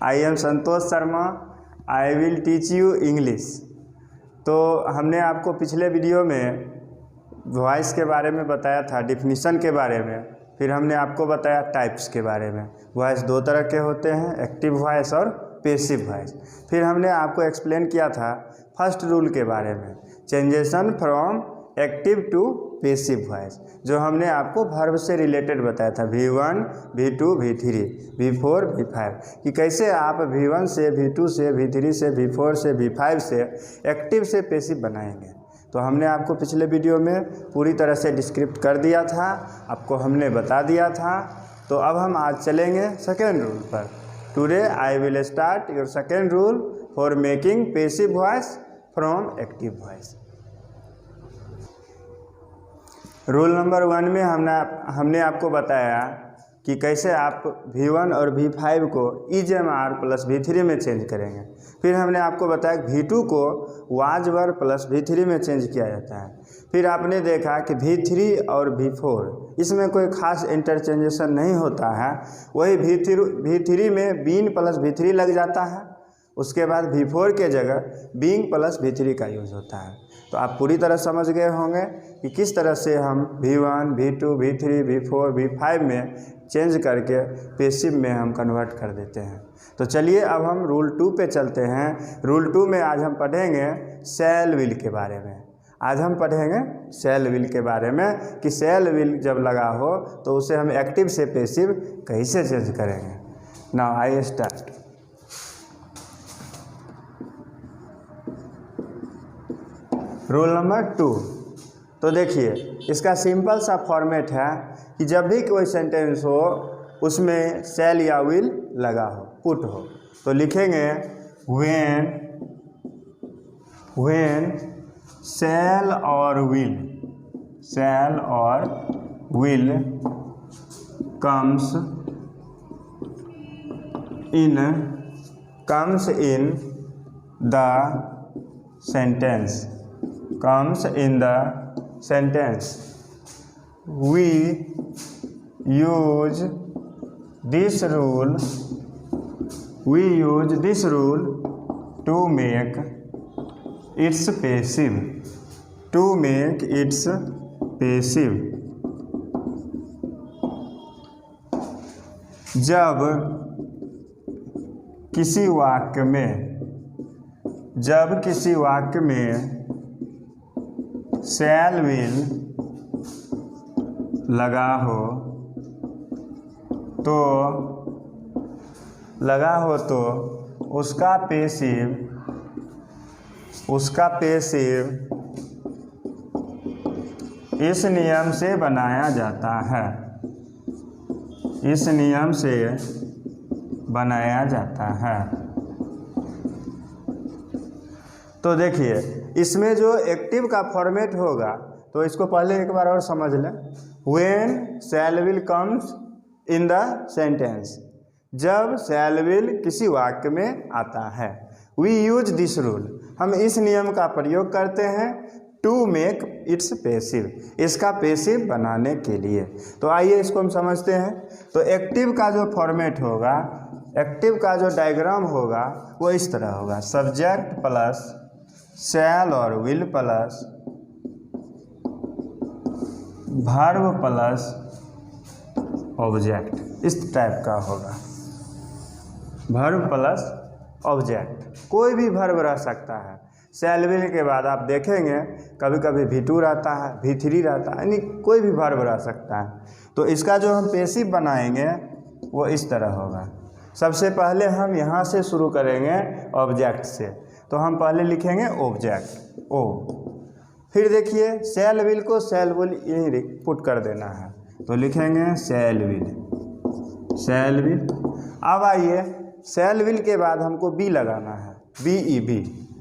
I am Santosh Sharma, I will teach you English. तो हमने आपको पिछले वीडियो में वॉइस के बारे में बताया था, डिफिनीशन के बारे में, फिर हमने आपको बताया टाइप्स के बारे में। वॉइस दो तरह के होते हैं, एक्टिव वॉइस और पैसिव वॉइस। फिर हमने आपको एक्सप्लेन किया था फर्स्ट रूल के बारे में, changes from active to passive voice, जो हमने आपको वर्ब से रिलेटेड बताया था, V1, V2, V3, V4, V5, कि कैसे आप V1 से V2 से V3 से V4 से V5 से एक्टिव से पैसिव बनाएंगे। तो हमने आपको पिछले वीडियो में पूरी तरह से डिस्क्रिप्ट कर दिया था, आपको हमने बता दिया था। तो अब हम आज चलेंगे सेकेंड रूल पर। Today I will start your second rule for making passive voice from active voice. Rule number 1 में हमने आपको बताया कि कैसे आप V1 और V5 को EJMR प्लस V3 में चेंज करेंगे। फिर हमने आपको बताया कि V2 को वाज वर्ब प्लस V3 में चेंज किया जाता है। फिर आपने देखा कि V3 और V4 इसमें कोई खास इंटरचेंजेशन नहीं होता है, वही V3 में बीन प्लस V3 लग जाता है, उसके बाद V4 के जगह बीइंग प्लस V3 का यूज़ होता है। तो आप पूरी तरह समझ गए होंगे कि किस तरह से हम V1, V2, V3, V4, V5 में चेंज करके पैसिव में हम कन्वर्ट कर देते हैं। तो चलिए अब हम रूल 2 पे चलते हैं। रूल 2 में आज हम पढ़ेंगे शैल विल के बारे में। आज हम पढ़ेंगे शैल विल के बारे में कि शैल विल जब लगा हो तो उसे हम एक्टिव से पैसिव कैसे चेंज करेंगे। Now I start. Rule number 2। तो देखिए इसका सिंपल सा फॉर्मेट है कि जब भी कोई सेंटेंस हो उसमें शैल या विल लगा हो, पुट हो, तो लिखेंगे व्हेन शैल और will comes in the sentence, we use this rule to make its passive, जब किसी वाक्य में शैल विल लगा हो तो उसका पैसिव इस नियम से बनाया जाता है। तो देखिए इसमें जो एक्टिव का फॉर्मेट होगा तो इसको पहले एक बार और समझ लें। When shell will comes in the sentence, जब शैल विल किसी वाक्य में आता है, वी यूज दिस रूल, हम इस नियम का प्रयोग करते हैं, टू मेक इट्स पैसिव, इसका पैसिव बनाने के लिए। तो आइए इसको हम समझते हैं। तो एक्टिव का जो फॉर्मेट होगा, एक्टिव का जो डायग्राम होगा वो इस तरह होगा, सब्जेक्ट प्लस शैल और will plus verb plus object, इस टाइप का होगा। वर्ब प्लस ऑब्जेक्ट, कोई भी वर्ब रह सकता है। शैल विल के बाद आप देखेंगे कभी कभी V2 रहता है, V3 रहता है, यानी कोई भी वर्ब रह सकता है। तो इसका जो हम पैसिव बनाएंगे वो इस तरह होगा। सबसे पहले हम यहाँ से शुरू करेंगे ऑब्जेक्ट से, तो हम पहले लिखेंगे ऑब्जेक्ट ओ, फिर देखिए शैल विल को शैल विल यहीं पुट कर देना है, तो लिखेंगे शैल विल। अब आइए शैल विल के बाद हमको बी लगाना है,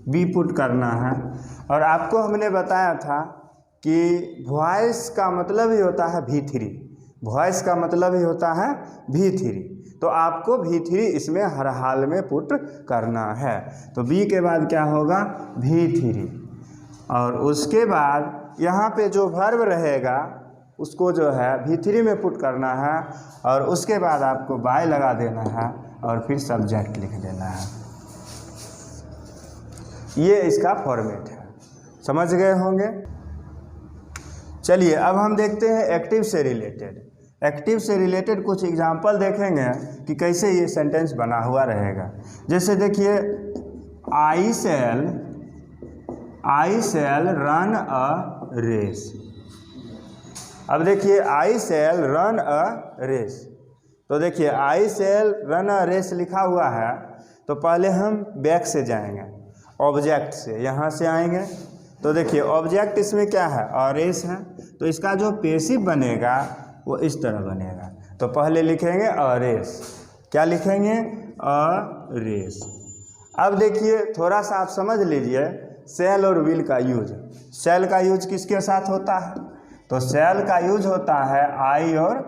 बी पुट करना है। और आपको हमने बताया था कि वॉइस का मतलब ही होता है V3, वॉइस का मतलब ही होता है V3, तो आपको V3 इसमें हर हाल में पुट करना है। तो B के बाद क्या होगा, V3, और उसके बाद यहाँ पे जो वर्ब रहेगा उसको जो है V3 में पुट करना है, और उसके बाद आपको बाय लगा देना है, और फिर सब्जेक्ट लिख देना है। ये इसका फॉर्मेट है, समझ गए होंगे। चलिए अब हम देखते हैं एक्टिव से रिलेटेड। एक्टिव से रिलेटेड कुछ एग्जाम्पल देखेंगे कि कैसे ये सेंटेंस बना हुआ रहेगा। जैसे देखिए आई शैल रन अ रेस। अब देखिए आई शैल रन अ रेस, तो देखिए आई शैल रन अ रेस लिखा हुआ है, तो पहले हम बैक से जाएंगे, ऑब्जेक्ट से यहाँ से आएंगे। तो देखिए ऑब्जेक्ट इसमें क्या है, अ रेस है, तो इसका जो पेसिव बनेगा वो इस तरह बनेगा। तो पहले लिखेंगे अ रेस, क्या लिखेंगे, अ रेस। अब देखिए थोड़ा सा आप समझ लीजिए शैल और विल का यूज। शैल का यूज किसके साथ होता है, तो शैल का यूज होता है आई और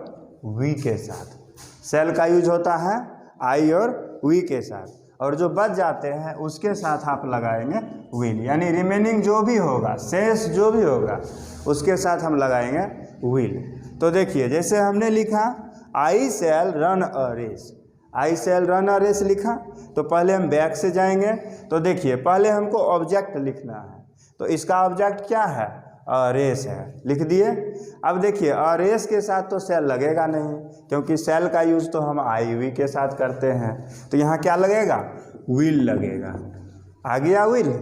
वी के साथ। शैल का यूज होता है आई और वी के साथ, और जो बच जाते हैं उसके साथ आप लगाएंगे विल, यानी रिमेनिंग जो भी होगा, शेष जो भी होगा उसके साथ हम लगाएंगे विल। तो देखिए जैसे हमने लिखा I shall run a race, I shall run a race लिखा, तो पहले हम बैक से जाएंगे। तो देखिए पहले हमको ऑब्जेक्ट लिखना है, तो इसका ऑब्जेक्ट क्या है, अ रेस है, लिख दिए। अब देखिए अ रेस के साथ तो शैल लगेगा नहीं, क्योंकि शैल का यूज़ तो हम आई वी के साथ करते हैं, तो यहाँ क्या लगेगा, विल लगेगा। आ गया विल।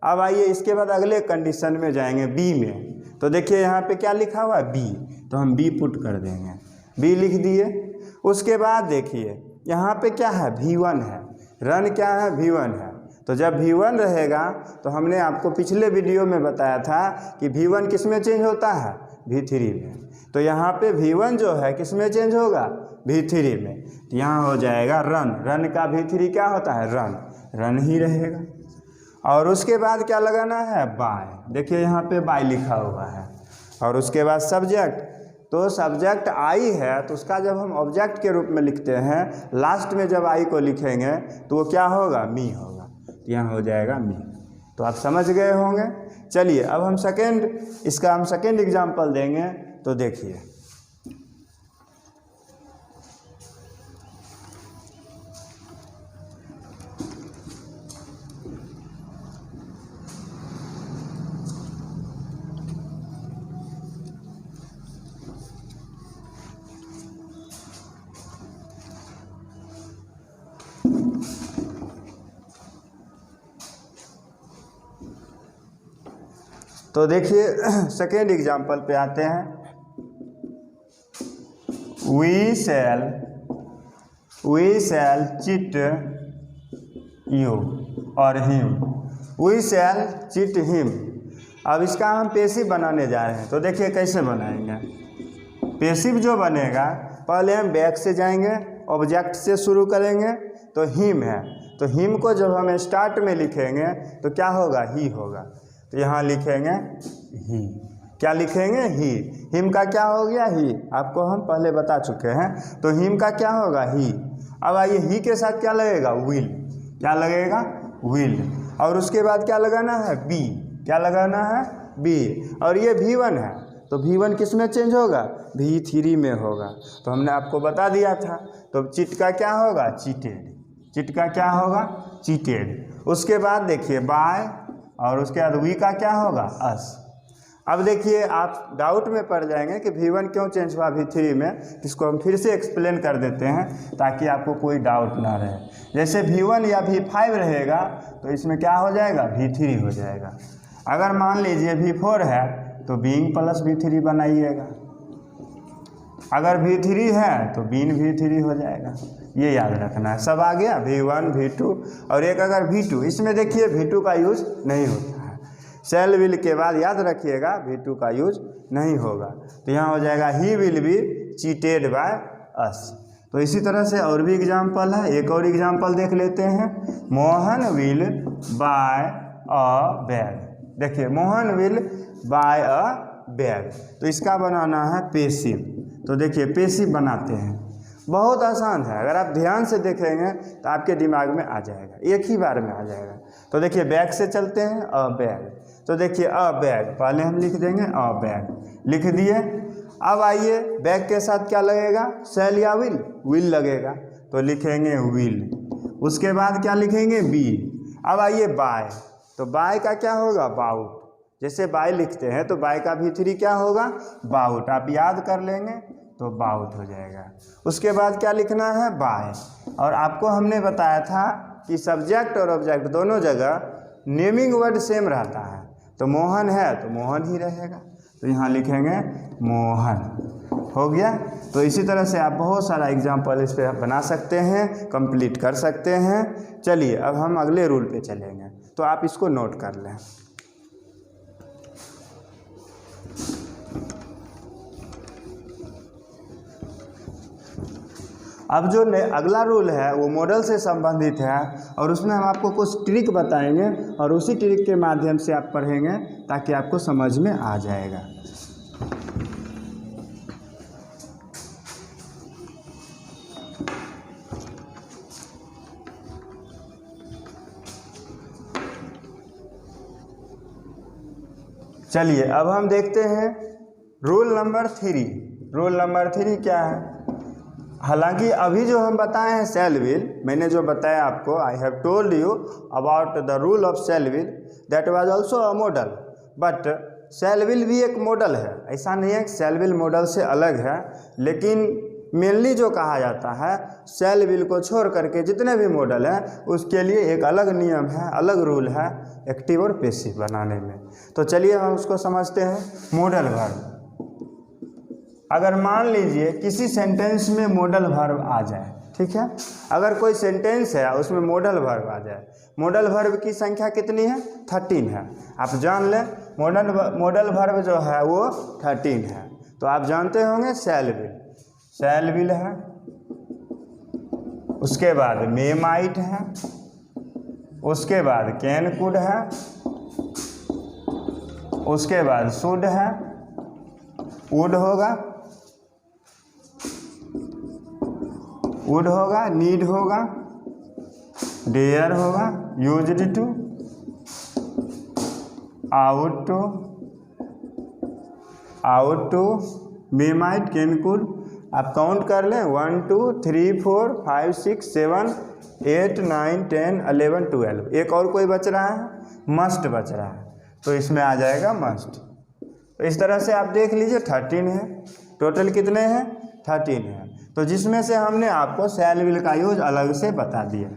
अब आइए इसके बाद अगले कंडीशन में जाएंगे, बी में। तो देखिए यहाँ पे क्या लिखा हुआ है, बी, तो हम बी पुट कर देंगे, बी लिख दिए। उसके बाद देखिए यहाँ पे क्या है, V1 है, रन क्या है, V1 है। तो जब V1 रहेगा तो हमने आपको पिछले वीडियो में बताया था कि V1 किस में चेंज होता है, V3 में। तो यहाँ पे V1 जो है किस में चेंज होगा, V3 में। तो यहाँ हो जाएगा रन, रन का V3 क्या होता है, रन, रन ही रहेगा। और उसके बाद क्या लगाना है, बाय। देखिए यहाँ पे बाय लिखा हुआ है। और उसके बाद सब्जेक्ट, तो सब्जेक्ट आई है, तो उसका जब हम ऑब्जेक्ट के रूप में लिखते हैं, लास्ट में जब आई को लिखेंगे तो वो क्या होगा, मी होगा, तो यहाँ हो जाएगा मी। तो आप समझ गए होंगे। चलिए अब हम इसका हम सेकेंड एग्जाम्पल देंगे। तो देखिए तो देखिए सेकेंड एग्जाम्पल पे आते हैं। वी शैल चीट यू और him, we shall cheat him. अब इसका हम पेसिव बनाने जा रहे हैं। तो देखिए कैसे बनाएंगे। पेसिव जो बनेगा, पहले हम बैक से जाएंगे, ऑब्जेक्ट से शुरू करेंगे। तो हिम है, तो हिम को जब हम स्टार्ट में लिखेंगे तो क्या होगा, ही होगा। तो यहाँ लिखेंगे ही, क्या लिखेंगे, ही। हिम का क्या हो गया, ही, आपको हम पहले बता चुके हैं। तो हिम का क्या होगा, ही। अब आइए ही के साथ क्या लगेगा, विल, क्या लगेगा, विल। और उसके बाद क्या लगाना है, बी, क्या लगाना है, बी। और ये V1 है, तो V1 किस में चेंज होगा, V3 में होगा। तो हमने आपको बता दिया था। तो चिट का क्या होगा, चीटेड, चिट का क्या होगा, चीटेड। उसके बाद देखिए बाय, और उसके बाद वी का क्या होगा, अस। अब देखिए आप डाउट में पड़ जाएंगे कि V1 क्यों चेंज हुआ V3 में। इसको हम फिर से एक्सप्लेन कर देते हैं ताकि आपको कोई डाउट ना रहे। जैसे V1 या V5 रहेगा तो इसमें क्या हो जाएगा, V3 हो जाएगा। अगर मान लीजिए V4 है तो बीइंग प्लस V3 बनाइएगा, अगर V3 है तो बीन V3 हो जाएगा। ये याद रखना है। सब आ गया, V1 V2 और एक अगर V2, इसमें देखिए V2 का यूज नहीं होता है। शैल विल के बाद याद रखिएगा V2 का यूज नहीं होगा। तो यहाँ हो जाएगा he will be cheated by us. तो इसी तरह से और भी एग्जाम्पल है। एक और एग्जाम्पल देख लेते हैं। Mohan will buy a bag. देखिए Mohan will buy a bag, तो इसका बनाना है पेसिव। तो देखिए पेसिव बनाते हैं, बहुत आसान है। अगर आप ध्यान से देखेंगे तो आपके दिमाग में आ जाएगा, एक ही बार में आ जाएगा। तो देखिए बैग से चलते हैं, अ बैग। तो देखिए अ बैग, पहले हम लिख देंगे अ बैग, लिख दिए। अब आइए बैग के साथ क्या लगेगा, शैल या विल, विल लगेगा। तो लिखेंगे विल। उसके बाद क्या लिखेंगे बी। अब आइए बाय, तो बाय का क्या होगा बाउट। जैसे बाय लिखते हैं तो बाय का V3 क्या होगा बाउट, आप याद कर लेंगे तो बाउट हो जाएगा। उसके बाद क्या लिखना है बाय। और आपको हमने बताया था कि सब्जेक्ट और ऑब्जेक्ट दोनों जगह नेमिंग वर्ड सेम रहता है, तो मोहन है तो मोहन ही रहेगा, तो यहाँ लिखेंगे मोहन। हो गया। तो इसी तरह से आप बहुत सारा एग्जाम्पल इस पर बना सकते हैं, कंप्लीट कर सकते हैं। चलिए अब हम अगले रूल पे चलेंगे, तो आप इसको नोट कर लें। अब जो अगला रूल है वो मॉडल से संबंधित है, और उसमें हम आपको कुछ ट्रिक बताएंगे और उसी ट्रिक के माध्यम से आप पढ़ेंगे ताकि आपको समझ में आ जाएगा। चलिए अब हम देखते हैं रूल नंबर 3। रूल नंबर 3 क्या है? हालांकि अभी जो हम बताए हैं सेल विल, मैंने जो बताया आपको, I have told you about the rule of shall will, that was also a modal, but shall will भी एक मॉडल है। ऐसा नहीं है कि सेल विल मॉडल से अलग है, लेकिन मेनली जो कहा जाता है सेल विल को छोड़ करके जितने भी मॉडल हैं उसके लिए एक अलग नियम है, अलग रूल है एक्टिव और पैसिव बनाने में। तो चलिए हम उसको समझते हैं। मॉडल वर्ब, अगर मान लीजिए किसी सेंटेंस में मॉडल वर्ब आ जाए, ठीक है, अगर कोई सेंटेंस है उसमें मॉडल वर्ब आ जाए, मॉडल वर्ब की संख्या कितनी है 13 है। आप जान लें मॉडल वर्ब जो है वो 13 है। तो आप जानते होंगे सेल विल, सेल विल है, उसके बाद मे माइट है, उसके बाद कैन कुड है, उसके बाद शुड है, वुड होगा, वुड होगा, नीड होगा, डेयर होगा, used to, ought to, may might, can could. आप काउंट कर लें 1 2 3 4 5 6 7 8 9 10 11 12। एक और कोई बच रहा है, मस्ट बच रहा है, तो इसमें आ जाएगा मस्ट। तो इस तरह से आप देख लीजिए 13 है, टोटल कितने हैं 13 है। तो जिसमें से हमने आपको सेल विल का यूज अलग से बता दिया,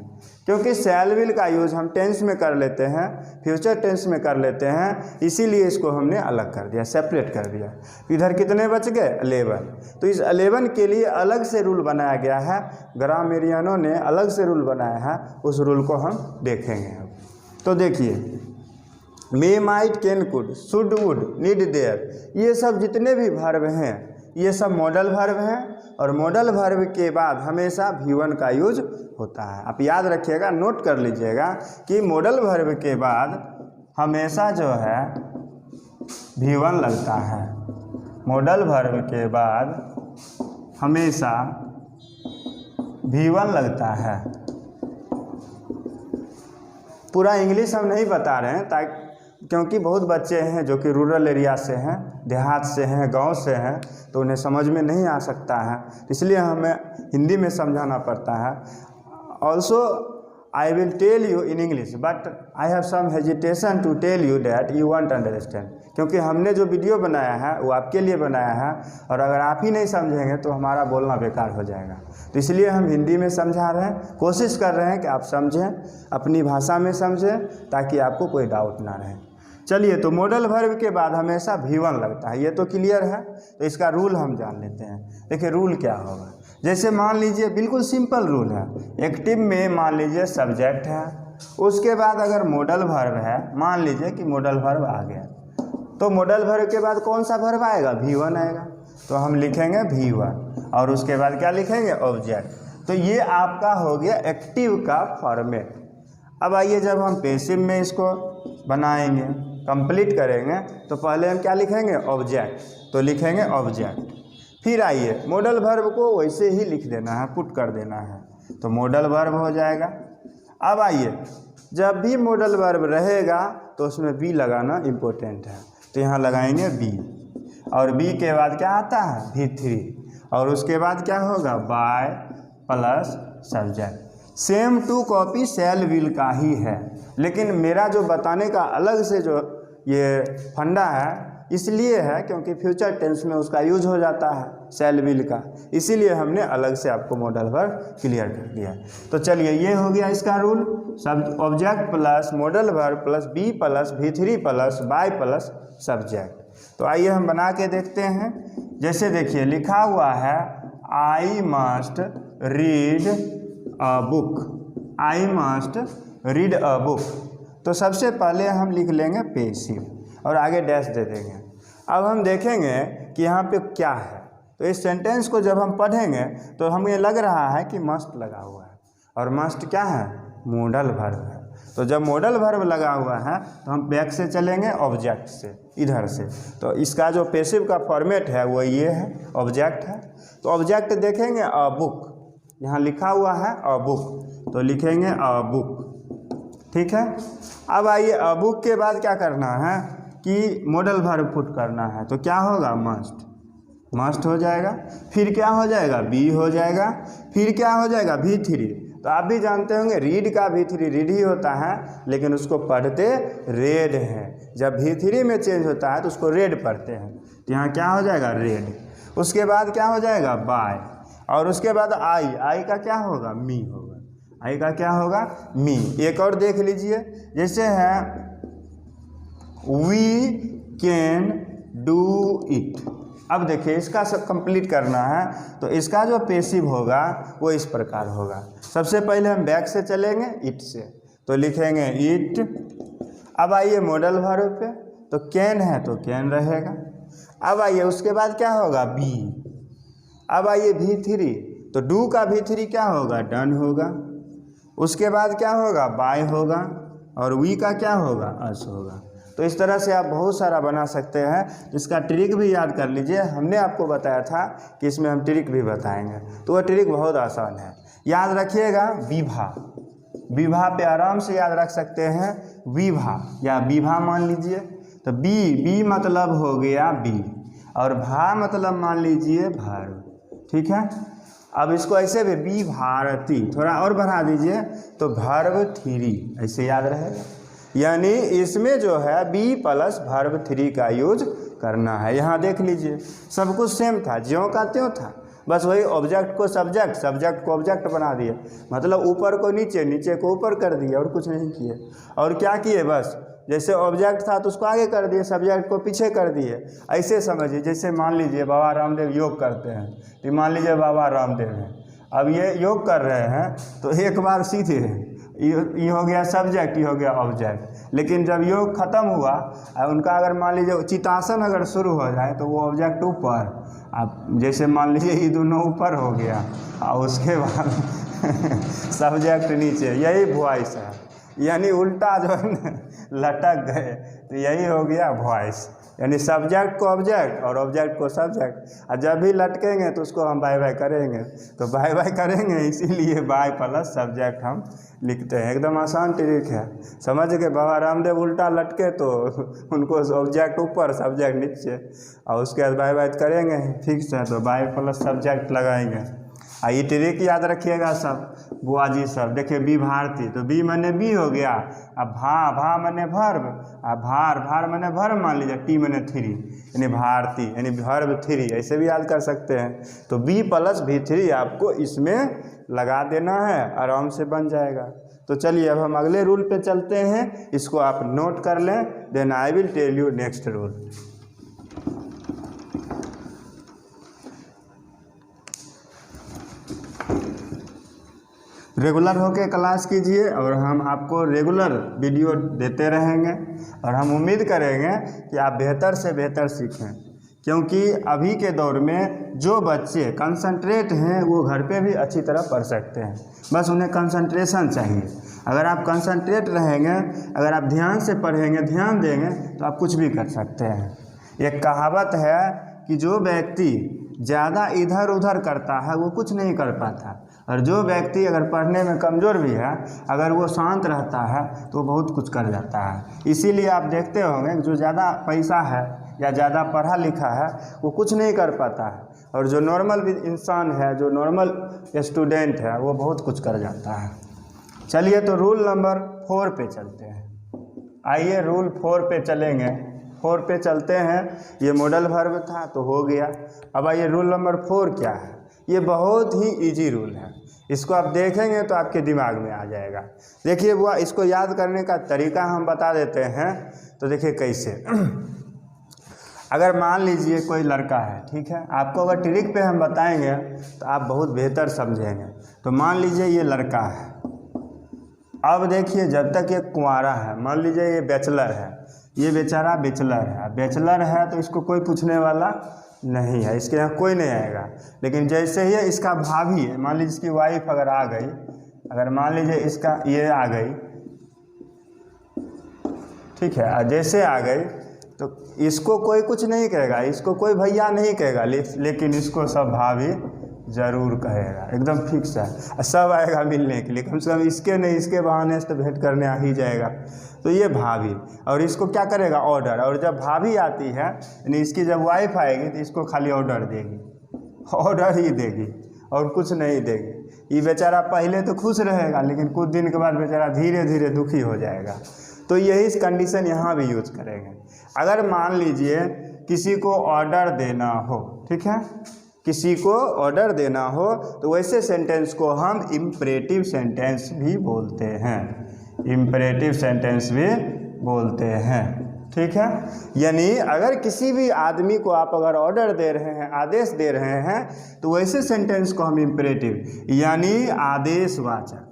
क्योंकि सेल विल का यूज हम टेंस में कर लेते हैं, फ्यूचर टेंस में कर लेते हैं, इसीलिए इसको हमने अलग कर दिया, सेपरेट कर दिया। इधर कितने बच गए 11। तो इस 11 के लिए अलग से रूल बनाया गया है, ग्रामेरियनों ने अलग से रूल बनाया है, उस रूल को हम देखेंगे। तो देखिए may might can could should would need dare, ये सब जितने भी वर्ब हैं ये सब मॉडल वर्ब हैं, और मॉडल वर्ब के बाद हमेशा V1 का यूज होता है। आप याद रखिएगा, नोट कर लीजिएगा कि मॉडल वर्ब के बाद हमेशा जो है V1 लगता है। मॉडल वर्ब के बाद हमेशा V1 लगता है। पूरा इंग्लिश हम नहीं बता रहे हैं ताकि, क्योंकि बहुत बच्चे हैं जो कि रूरल एरिया से हैं, देहात से हैं, गांव से हैं, तो उन्हें समझ में नहीं आ सकता है, इसलिए हमें हिंदी में समझाना पड़ता है। Also I will tell you in English but I have some hesitation to tell you that you won't understand, क्योंकि हमने जो वीडियो बनाया है वो आपके लिए बनाया है, और अगर आप ही नहीं समझेंगे तो हमारा बोलना बेकार हो जाएगा। तो इसलिए हम हिंदी में समझा रहे हैं, कोशिश कर रहे हैं कि आप समझें, अपनी भाषा में समझें, ताकि आपको कोई डाउट ना रहे। चलिए, तो मॉडल वर्ब के बाद हमेशा V1 लगता है, ये तो क्लियर है। तो इसका रूल हम जान लेते हैं। देखिए रूल क्या होगा, जैसे मान लीजिए बिल्कुल सिंपल रूल है, एक्टिव में मान लीजिए सब्जेक्ट है, उसके बाद अगर मॉडल वर्ब है, मान लीजिए कि मॉडल वर्ब आ गया, तो मॉडल वर्ब के बाद कौन सा वर्ब आएगा V1 आएगा, तो हम लिखेंगे V1, और उसके बाद क्या लिखेंगे ऑब्जेक्ट। तो ये आपका हो गया एक्टिव का फॉर्मेट। अब आइए जब हम पैसिव में इसको बनाएंगे, कंप्लीट करेंगे, तो पहले हम क्या लिखेंगे ऑब्जेक्ट, तो लिखेंगे ऑब्जेक्ट। फिर आइए मॉडल वर्ब को वैसे ही लिख देना है, पुट कर देना है, तो मॉडल वर्ब हो जाएगा। अब आइए जब भी मॉडल वर्ब रहेगा तो उसमें बी लगाना इम्पोर्टेंट है, तो यहाँ लगाएंगे बी, और बी के बाद क्या आता है V3, और उसके बाद क्या होगा by plus subject. Same to copy shall will का ही है, लेकिन मेरा जो बताने का अलग से जो ये फंडा है इसलिए है क्योंकि फ्यूचर टेंस में उसका यूज हो जाता है शैल विल का, इसीलिए हमने अलग से आपको मॉडल वर्ब क्लियर कर दिया। तो चलिए ये हो गया इसका रूल, सब object plus modal verb plus be plus V3 plus by plus subject. तो आइए हम बना के देखते हैं। जैसे देखिए लिखा हुआ है I must read a book, I must read a book. तो सबसे पहले हम लिख लेंगे पेसिव और आगे डैश दे देंगे। अब हम देखेंगे कि यहाँ पे क्या है। तो इस सेंटेंस को जब हम पढ़ेंगे तो हमें लग रहा है कि मस्ट लगा हुआ है, और मस्ट क्या है, मॉडल वर्ब है। तो जब मॉडल वर्ब लगा हुआ है तो हम बैक से चलेंगे ऑब्जेक्ट से, इधर से। तो इसका जो पैसिव का फॉर्मेट है वो ये है, ऑब्जेक्ट है। तो ऑब्जेक्ट देखेंगे अ बुक, यहाँ लिखा हुआ है अ बुक, तो लिखेंगे अ बुक, ठीक है। अब आइए अ बुक के बाद क्या करना है कि मॉडल वर्ब पुट करना है। तो क्या होगा, मस्ट, मस्ट हो जाएगा। फिर क्या हो जाएगा, बी हो जाएगा। फिर क्या हो जाएगा, V3। तो आप भी जानते होंगे रीड का V3 रीड ही होता है, लेकिन उसको पढ़ते रेड है। जब V3 में चेंज होता है तो उसको रेड पढ़ते हैं। तो यहाँ क्या हो जाएगा, रेड। उसके बाद क्या हो जाएगा, बाय। और उसके बाद आई, आई का क्या होगा, मी होगा। आई का क्या होगा, मी। एक और देख लीजिए, जैसे है वी कैन डू इट। अब देखिए इसका सब कंप्लीट करना है, तो इसका जो पैसिव होगा वो इस प्रकार होगा। सबसे पहले हम बैक से चलेंगे इट से, तो लिखेंगे इट। अब आइए मॉडल वर्ब पे, तो कैन है तो कैन रहेगा। अब आइए उसके बाद क्या होगा, बी। अब आइए V3, तो डू का V3 क्या होगा, डन होगा। उसके बाद क्या होगा, बाय होगा। और वी का क्या होगा, अस होगा। तो इस तरह से आप बहुत सारा बना सकते हैं। इसका ट्रिक भी याद कर लीजिए, हमने आपको बताया था कि इसमें हम ट्रिक भी बताएंगे, तो वह ट्रिक बहुत आसान है। याद रखिएगा विभा, विभा पे आराम से याद रख सकते हैं, विभा या विभा मान लीजिए। तो बी, बी मतलब हो गया बी, और भा मतलब मान लीजिए वर्ब, ठीक है। अब इसको ऐसे भी बी भारती, थोड़ा और बढ़ा दीजिए तो वर्ब 3, ऐसे याद रहेगा। यानी इसमें जो है बी प्लस वर्ब 3 का यूज करना है। यहाँ देख लीजिए सब कुछ सेम था, ज्यों का त्यों था, बस वही ऑब्जेक्ट को सब्जेक्ट, सब्जेक्ट को ऑब्जेक्ट बना दिए। मतलब ऊपर को नीचे, नीचे को ऊपर कर दिए, और कुछ नहीं किए। और क्या किए, बस जैसे ऑब्जेक्ट था तो उसको आगे कर दिए, सब्जेक्ट को पीछे कर दिए। ऐसे समझिए, जैसे मान लीजिए बाबा रामदेव योग करते हैं, तो मान लीजिए बाबा रामदेव हैं, अब ये योग कर रहे हैं, तो एक बार सीधे ये हो गया सब्जेक्ट, ये हो गया ऑब्जेक्ट। लेकिन जब योग खत्म हुआ, उनका अगर मान लीजिए चितासन अगर शुरू हो जाए, तो वो ऑब्जेक्ट ऊपर, अब जैसे मान लीजिए ये दोनों ऊपर हो गया, और उसके बाद सब्जेक्ट नीचे, यही वॉइस है। यानी उल्टा जो है ना लटक गए, तो यही हो गया वॉइस। यानी सब्जेक्ट को ऑब्जेक्ट और ऑब्जेक्ट को सब्जेक्ट। और जब भी लटकेंगे तो उसको हम बाय बाय करेंगे, तो बाय बाय करेंगे, इसीलिए बाय प्लस सब्जेक्ट हम लिखते हैं। एकदम आसान ट्रिक है, समझ के। बाबा रामदेव उल्टा लटके तो उनको ऑब्जेक्ट ऊपर सब्जेक्ट नीचे, और उसके बाद बाय बाय करेंगे, फिक्स है, तो बाय प्लस सब्जेक्ट लगाएंगे। ये ट्रिक याद रखिएगा सब बुआ जी सब। देखिए बी भारती, तो बी मने बी हो गया। अब भा, भा मने वर्ब, अब भार, भार मने वर्ब मान लीजिए। टी मने 3, यानी भारती, यानी वर्ब 3, ऐसे भी याद कर सकते हैं। तो बी प्लस V3 आपको इसमें लगा देना है, आराम से बन जाएगा। तो चलिए अब हम अगले रूल पे चलते हैं, इसको आप नोट कर लें, then I will tell you next rule. Regular होके क्लास कीजिए, और हम आपको रेगुलर वीडियो देते रहेंगे, और हम उम्मीद करेंगे कि आप बेहतर से बेहतर सीखें। क्योंकि अभी के दौर में जो बच्चे कंसंट्रेट हैं वो घर पे भी अच्छी तरह पढ़ सकते हैं, बस उन्हें कंसंट्रेशन चाहिए। अगर आप कंसंट्रेट रहेंगे, अगर आप ध्यान से पढ़ेंगे, ध्यान देंगे, तो आप कुछ भी कर सकते हैं। एक कहावत है कि जो व्यक्ति ज़्यादा इधर उधर करता है वो कुछ नहीं कर पाता, और जो व्यक्ति अगर पढ़ने में कमज़ोर भी है, अगर वो शांत रहता है तो वो बहुत कुछ कर जाता है। इसीलिए आप देखते होंगे जो ज़्यादा पैसा है या ज़्यादा पढ़ा लिखा है वो कुछ नहीं कर पाता है, और जो नॉर्मल इंसान है, जो नॉर्मल स्टूडेंट है, वो बहुत कुछ कर जाता है। चलिए तो रूल नंबर 4 पे चलते हैं। आइए रूल 4 पे चलेंगे। 4 पे चलते हैं। ये मॉडल वर्ब था तो हो गया। अब आइए रूल नंबर 4 क्या है। ये बहुत ही इजी रूल है, इसको आप देखेंगे तो आपके दिमाग में आ जाएगा। देखिए वो इसको याद करने का तरीका हम बता देते हैं। तो देखिए कैसे अगर मान लीजिए कोई लड़का है, ठीक है, आपको अगर ट्रिक पे हम बताएंगे तो आप बहुत बेहतर समझेंगे। तो मान लीजिए ये लड़का है, अब देखिए जब तक ये कुंवारा है, मान लीजिए ये बैचलर है, ये बेचारा बैचलर है। बैचलर है तो इसको कोई पूछने वाला नहीं है, इसके यहाँ कोई नहीं आएगा। लेकिन जैसे ही इसका भाभी है, मान लीजिए इसकी वाइफ अगर आ गई, अगर मान लीजिए इसका ये आ गई, ठीक है, जैसे आ गई तो इसको कोई कुछ नहीं कहेगा, इसको कोई भैया नहीं कहेगा, लेकिन इसको सब भाभी ज़रूर कहेगा, एकदम फिक्स है। सब आएगा मिलने के लिए, कम से कम इसके नहीं इसके बहाने से तो भेंट करने आ ही जाएगा। तो ये भाभी, और इसको क्या करेगा, ऑर्डर। और जब भाभी आती है यानी इसकी जब वाइफ आएगी तो इसको खाली ऑर्डर देगी, ऑर्डर ही देगी और कुछ नहीं देगी। ये बेचारा पहले तो खुश रहेगा, लेकिन कुछ दिन के बाद बेचारा धीरे धीरे दुखी हो जाएगा। तो यही कंडीशन यहाँ भी यूज करेंगे। अगर मान लीजिए किसी को ऑर्डर देना हो, ठीक है, किसी को ऑर्डर देना हो तो वैसे सेंटेंस को हम इम्परेटिव सेंटेंस भी बोलते हैं, इम्परेटिव सेंटेंस भी बोलते हैं, ठीक है। यानी अगर किसी भी आदमी को आप अगर ऑर्डर दे रहे हैं, आदेश दे रहे हैं, तो वैसे सेंटेंस को हम इम्परेटिव यानी आदेशवाचक,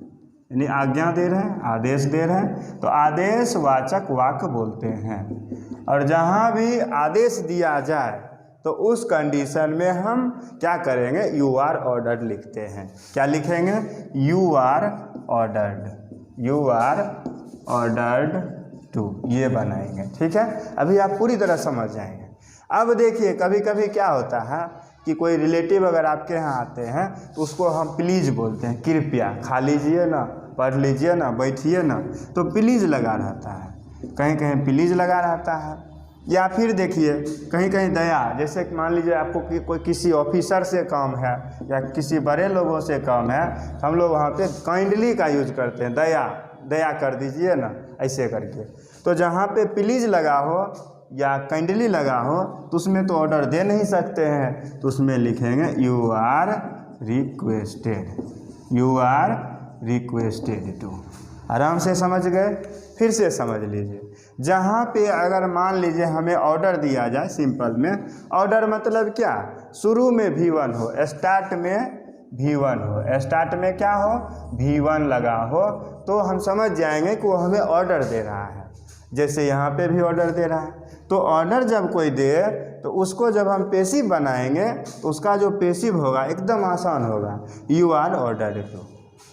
यानी आज्ञा दे रहे हैं, आदेश दे रहे हैं तो आदेशवाचक वाक्य बोलते हैं। और जहाँ भी आदेश दिया जाए तो उस कंडीशन में हम क्या करेंगे, यू आर ऑर्डर्ड लिखते हैं। क्या लिखेंगे, you are ordered, you are ordered to, ये बनाएंगे, ठीक है। अभी आप पूरी तरह समझ जाएंगे। अब देखिए कभी कभी क्या होता है कि कोई रिलेटिव अगर आपके यहाँ आते हैं तो उसको हम प्लीज़ बोलते हैं, कृपया खा लीजिए ना, पढ़ लीजिए ना, बैठिए ना, तो प्लीज़ लगा रहता है, कहीं कहीं प्लीज़ लगा रहता है। या फिर देखिए कहीं कहीं दया, जैसे मान लीजिए आपको कोई किसी ऑफिसर से काम है या किसी बड़े लोगों से काम है, तो हम लोग वहाँ पे काइंडली का यूज करते हैं, दया, दया कर दीजिए ना, ऐसे करके। तो जहाँ पे प्लीज़ लगा हो या काइंडली लगा हो तो उसमें तो ऑर्डर दे नहीं सकते हैं, तो उसमें लिखेंगे you are requested, you are requested to. आराम से समझ गए। फिर से समझ लीजिए, जहाँ पे अगर मान लीजिए हमें ऑर्डर दिया जाए, सिंपल में ऑर्डर मतलब क्या, शुरू में V1 हो, स्टार्ट में V1 हो, स्टार्ट में क्या हो, V1 लगा हो, तो हम समझ जाएंगे कि वो हमें ऑर्डर दे रहा है। जैसे यहाँ पे भी ऑर्डर दे रहा है। तो ऑर्डर जब कोई दे तो उसको जब हम पेसिव बनाएंगे तो उसका जो पेसिव होगा एकदम आसान होगा, you are ordered to,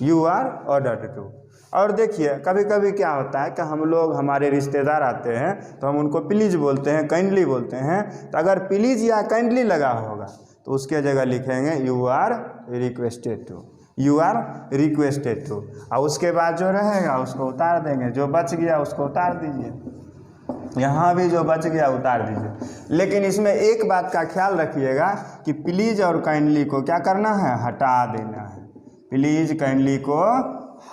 you are ordered to. और देखिए कभी कभी क्या होता है कि हम लोग, हमारे रिश्तेदार आते हैं तो हम उनको प्लीज़ बोलते हैं, काइंडली बोलते हैं। तो अगर प्लीज़ या काइंडली लगा होगा तो उसके जगह लिखेंगे you are requested to, you are requested to. और उसके बाद जो रहेगा उसको उतार देंगे, जो बच गया उसको उतार दीजिए, यहाँ भी जो बच गया उतार दीजिए। लेकिन इसमें एक बात का ख्याल रखिएगा कि प्लीज़ और काइंडली को क्या करना है, हटा देना है, प्लीज़ काइंडली को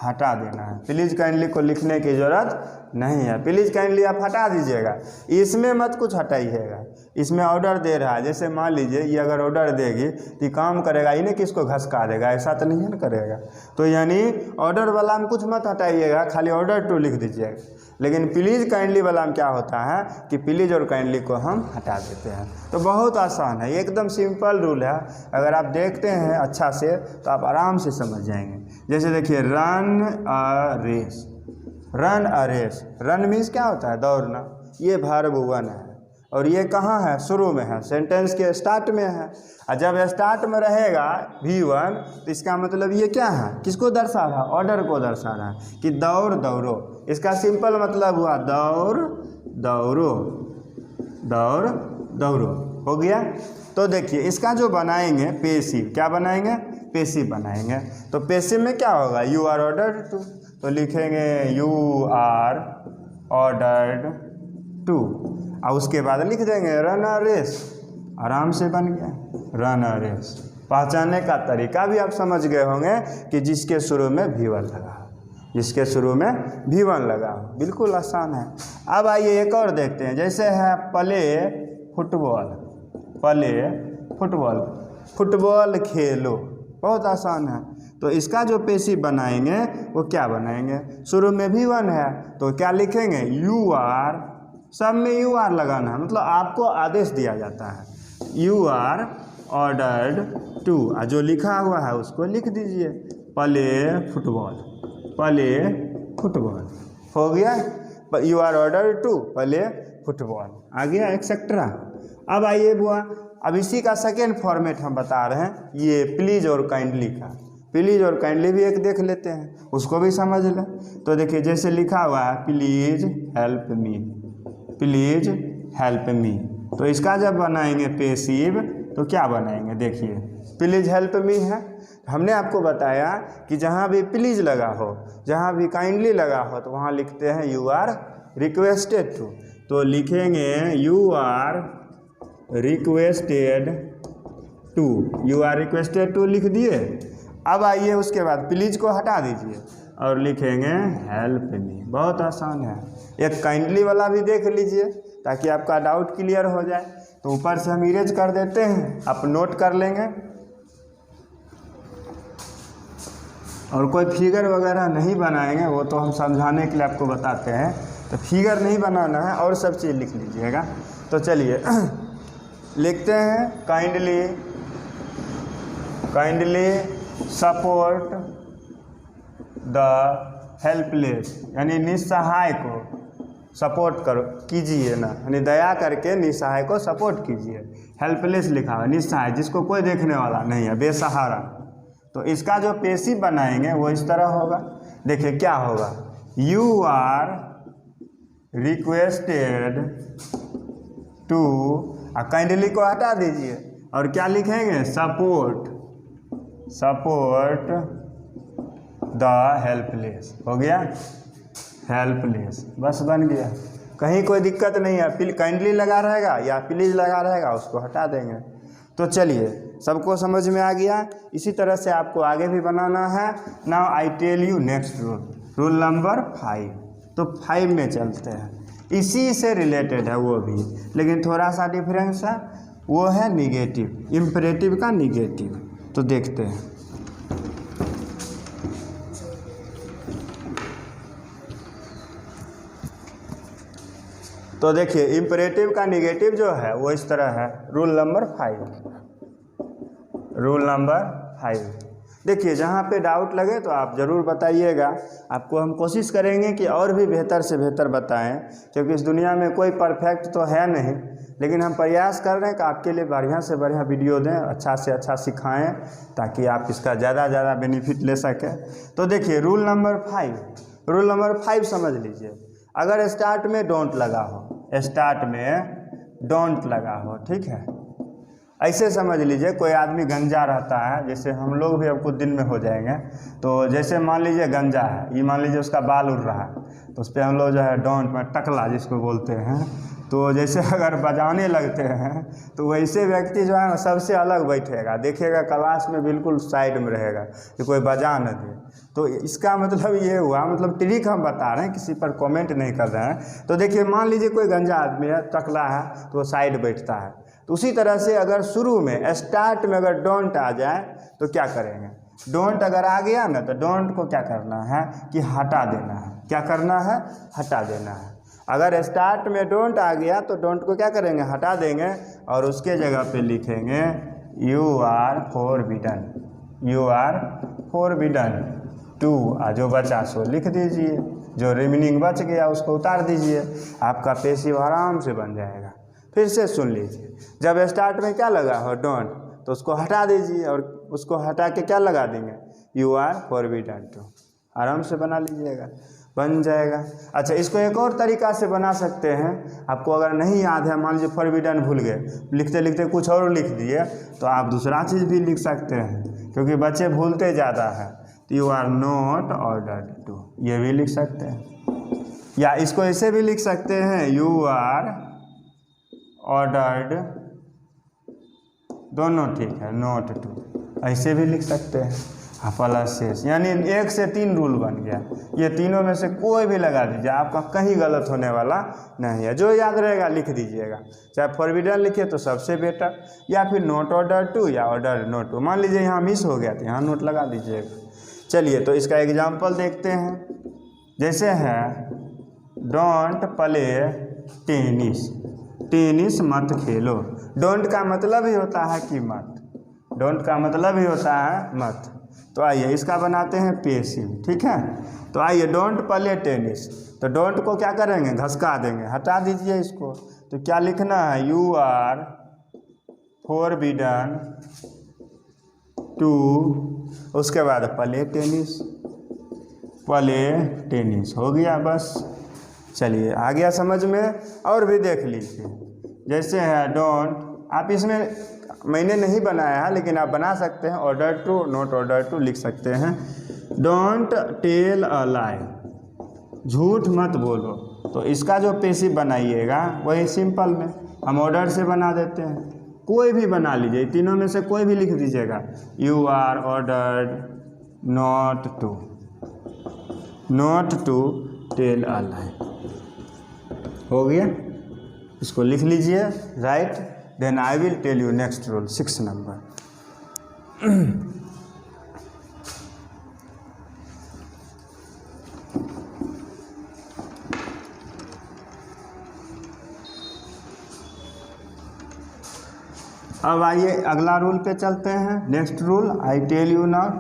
हटा देना है। प्लीज़ काइंडली को लिखने की ज़रूरत नहीं है, प्लीज़ काइंडली आप हटा दीजिएगा, इसमें मत कुछ हटाइएगा। इसमें ऑर्डर दे रहा है, जैसे मान लीजिए ये अगर ऑर्डर देगी तो काम करेगा ही नहीं कि इसको घसका देगा, ऐसा तो नहीं है ना करेगा। तो यानी ऑर्डर वाला में कुछ मत हटाइएगा, खाली ऑर्डर टू लिख दीजिएगा। लेकिन प्लीज़ काइंडली वाला में क्या होता है कि प्लीज़ और काइंडली को हम हटा देते हैं। तो बहुत आसान है, एकदम सिंपल रूल है। अगर आप देखते हैं अच्छा से तो आप आराम से समझ जाएंगे। जैसे देखिए run a race, run a race, run means क्या होता है, दौड़ना, ये वर्ब 1 है और ये कहाँ है, शुरू में है, सेंटेंस के स्टार्ट में है। और जब स्टार्ट में रहेगा V1 तो इसका मतलब ये क्या है, किसको दर्शा रहा है, ऑर्डर को दर्शा रहा है कि दौड़ दौड़ो। इसका सिंपल मतलब हुआ दौड़ दौड़ो, दौड़ दौड़ो, हो गया। तो देखिए इसका जो बनाएंगे पेसिव, क्या बनाएंगे, पेसिव बनाएंगे। तो पेसिव में क्या होगा, यू आर ऑर्डर्ड टू, तो लिखेंगे यू आर ऑर्डर्ड टू, और उसके बाद लिख देंगे रन अ रेस, आराम से बन गया रन अ रेस। पहचानने का तरीका भी आप समझ गए होंगे कि जिसके शुरू में V1 लगा, जिसके शुरू में V1 लगा, बिल्कुल आसान है। अब आइए एक और देखते हैं, जैसे है play football, play football, football खेलो, बहुत आसान है। तो इसका जो पेशिव बनाएंगे वो क्या बनाएंगे, शुरू में V1 है तो क्या लिखेंगे यू आर, सब में यू आर लगाना है, मतलब आपको आदेश दिया जाता है यू आर ऑर्डर्ड टू, जो लिखा हुआ है उसको लिख दीजिए, प्ले फुटबॉल, प्ले फुटबॉल, हो गया। You are ordered to play football, आ गया एक्सेट्रा। अब आइए बुआ, अब इसी का सेकेंड फॉर्मेट हम बता रहे हैं, ये प्लीज और काइंडली का, प्लीज और काइंडली भी एक देख लेते हैं, उसको भी समझ लें। तो देखिए जैसे लिखा हुआ है please help me, please help me, तो इसका जब बनाएंगे पेशिव तो क्या बनाएंगे, देखिए प्लीज हेल्प मी है, हमने आपको बताया कि जहाँ भी प्लीज लगा हो, जहाँ भी काइंडली लगा हो, तो वहाँ लिखते हैं यू आर रिक्वेस्टेड टू, तो लिखेंगे you are requested to, you are requested to लिख दिए। अब आइए उसके बाद प्लीज को हटा दीजिए और लिखेंगे हेल्प मी, बहुत आसान है। एक काइंडली वाला भी देख लीजिए ताकि आपका डाउट क्लियर हो जाए। तो ऊपर से हम इरेज कर देते हैं, आप नोट कर लेंगे, और कोई फिगर वगैरह नहीं बनाएंगे, वो तो हम समझाने के लिए आपको बताते हैं, तो फिगर नहीं बनाना है और सब चीज़ लिख लीजिएगा। तो चलिए लिखते हैं kindly, kindly support the helpless, यानी निस्सहाय को सपोर्ट करो कीजिए ना, यानी दया करके निस्सहाय को सपोर्ट कीजिए। हेल्पलेस लिखा हुआ, निस्सहाय जिसको कोई देखने वाला नहीं है, बेसहारा। तो इसका जो पेशिव बनाएंगे वो इस तरह होगा, देखिए क्या होगा, you are requested to, kindly को हटा दीजिए और क्या लिखेंगे सपोर्ट, सपोर्ट द हेल्पलेस, हो गया हेल्पलेस, बस बन गया। कहीं कोई दिक्कत नहीं है, काइंडली लगा रहेगा या प्लीज लगा रहेगा उसको हटा देंगे। तो चलिए सबको समझ में आ गया। इसी तरह से आपको आगे भी बनाना है। Now I tell you next rule, rule number 5। तो 5 में चलते हैं, इसी से रिलेटेड है वो भी, लेकिन थोड़ा सा डिफरेंस है, वो है निगेटिव, इम्परेटिव का निगेटिव। तो देखते हैं, तो देखिए इम्परेटिव का निगेटिव जो है वो इस तरह है, रूल नंबर 5, रूल नंबर 5। देखिए जहाँ पे डाउट लगे तो आप ज़रूर बताइएगा, आपको हम कोशिश करेंगे कि और भी बेहतर से बेहतर बताएं, क्योंकि इस दुनिया में कोई परफेक्ट तो है नहीं, लेकिन हम प्रयास कर रहे हैं कि आपके लिए बढ़िया से बढ़िया वीडियो दें, अच्छा से अच्छा सिखाएं, ताकि आप इसका ज़्यादा ज़्यादा बेनिफिट ले सकें। तो देखिए रूल नंबर 5, रूल नंबर 5 समझ लीजिए। अगर स्टार्ट में डोंट लगा हो, स्टार्ट में डोंट लगा हो, ठीक है, ऐसे समझ लीजिए कोई आदमी गंजा रहता है, जैसे हम लोग भी अब कुछ दिन में हो जाएंगे, तो जैसे मान लीजिए गंजा है, ये मान लीजिए उसका बाल उड़ रहा है, तो उस पर हम लोग जो है डोंट में टकला जिसको बोलते हैं, तो जैसे अगर बजाने लगते हैं तो वैसे व्यक्ति जो है सबसे अलग बैठेगा, देखेगा क्लास में बिल्कुल साइड में रहेगा कि कोई बजा न दे। तो इसका मतलब ये हुआ, मतलब ट्रिक हम बता रहे हैं, किसी पर कमेंट नहीं कर रहे हैं। तो देखिए मान लीजिए कोई गंजा आदमी है, टकला है, तो वो साइड बैठता है। तो उसी तरह से अगर शुरू में स्टार्ट में अगर डोंट आ जाए तो क्या करेंगे, डोंट अगर आ गया ना तो डोंट को क्या करना है कि हटा देना है, क्या करना है, हटा देना है। अगर स्टार्ट में डोंट आ गया तो डोंट को क्या करेंगे, हटा देंगे, और उसके जगह पे लिखेंगे you are forbidden, you are forbidden to, जो बचा सो लिख दीजिए, जो रिमेनिंग बच गया उसको उतार दीजिए, आपका पेशिव आराम से बन जाएगा। फिर से सुन लीजिए, जब स्टार्ट में क्या लगा हो डोंट, तो उसको हटा दीजिए, और उसको हटा के क्या लगा देंगे, यू आर फॉरबिडन टू, आराम से बना लीजिएगा, बन जाएगा। अच्छा, इसको एक और तरीका से बना सकते हैं, आपको अगर नहीं याद है, मान लीजिए फॉरबिडन भूल गए, लिखते लिखते कुछ और लिख दिए, तो आप दूसरा चीज़ भी लिख सकते हैं, क्योंकि बच्चे भूलते ज़्यादा है। तो you are not ordered to, ये भी लिख सकते हैं, या इसको ऐसे भी लिख सकते हैं, यू आर ऑर्डर्ड दोनों ठीक है, नोट टू ऐसे भी लिख सकते हैं। प्लस शेष, यानी 1 से 3 रूल बन गया। ये तीनों में से कोई भी लगा दीजिए, आपका कहीं गलत होने वाला नहीं है। जो याद रहेगा लिख दीजिएगा, चाहे फॉरबिडन लिखे तो सबसे बेटर, या फिर नॉट ऑर्डर टू या ऑर्डर नोट टू। मान लीजिए यहाँ मिस हो गया तो यहाँ नोट लगा दीजिएगा। चलिए तो इसका एग्जाम्पल देखते हैं। जैसे है डोंट प्ले टेनिस, टेनिस मत खेलो। डोंट का मतलब ही होता है कि मत, डोंट का मतलब ही होता है मत। तो आइए इसका बनाते हैं पेसिव, ठीक है। तो आइए डोंट प्ले टेनिस, तो डोंट को क्या करेंगे, घसका देंगे, हटा दीजिए इसको। तो क्या लिखना है, यू आर फॉरबिडन टू, उसके बाद प्ले टेनिस, प्ले टेनिस हो गया बस। चलिए आ गया समझ में। और भी देख लीजिए, जैसे है डोंट, आप इसमें मैंने नहीं बनाया है लेकिन आप बना सकते हैं, order to not order to लिख सकते हैं। डोंट टेल अ लाई, झूठ मत बोलो। तो इसका जो पेसिव बनाइएगा वही सिंपल में हम ऑर्डर से बना देते हैं। कोई भी बना लीजिए, तीनों में से कोई भी लिख दीजिएगा। You are ordered not to, not to tell a lie, हो गया। इसको लिख लीजिए, right. Then I will tell you next rule, 6 number. अब आइए अगला रूल पे चलते हैं। Next rule I tell you now.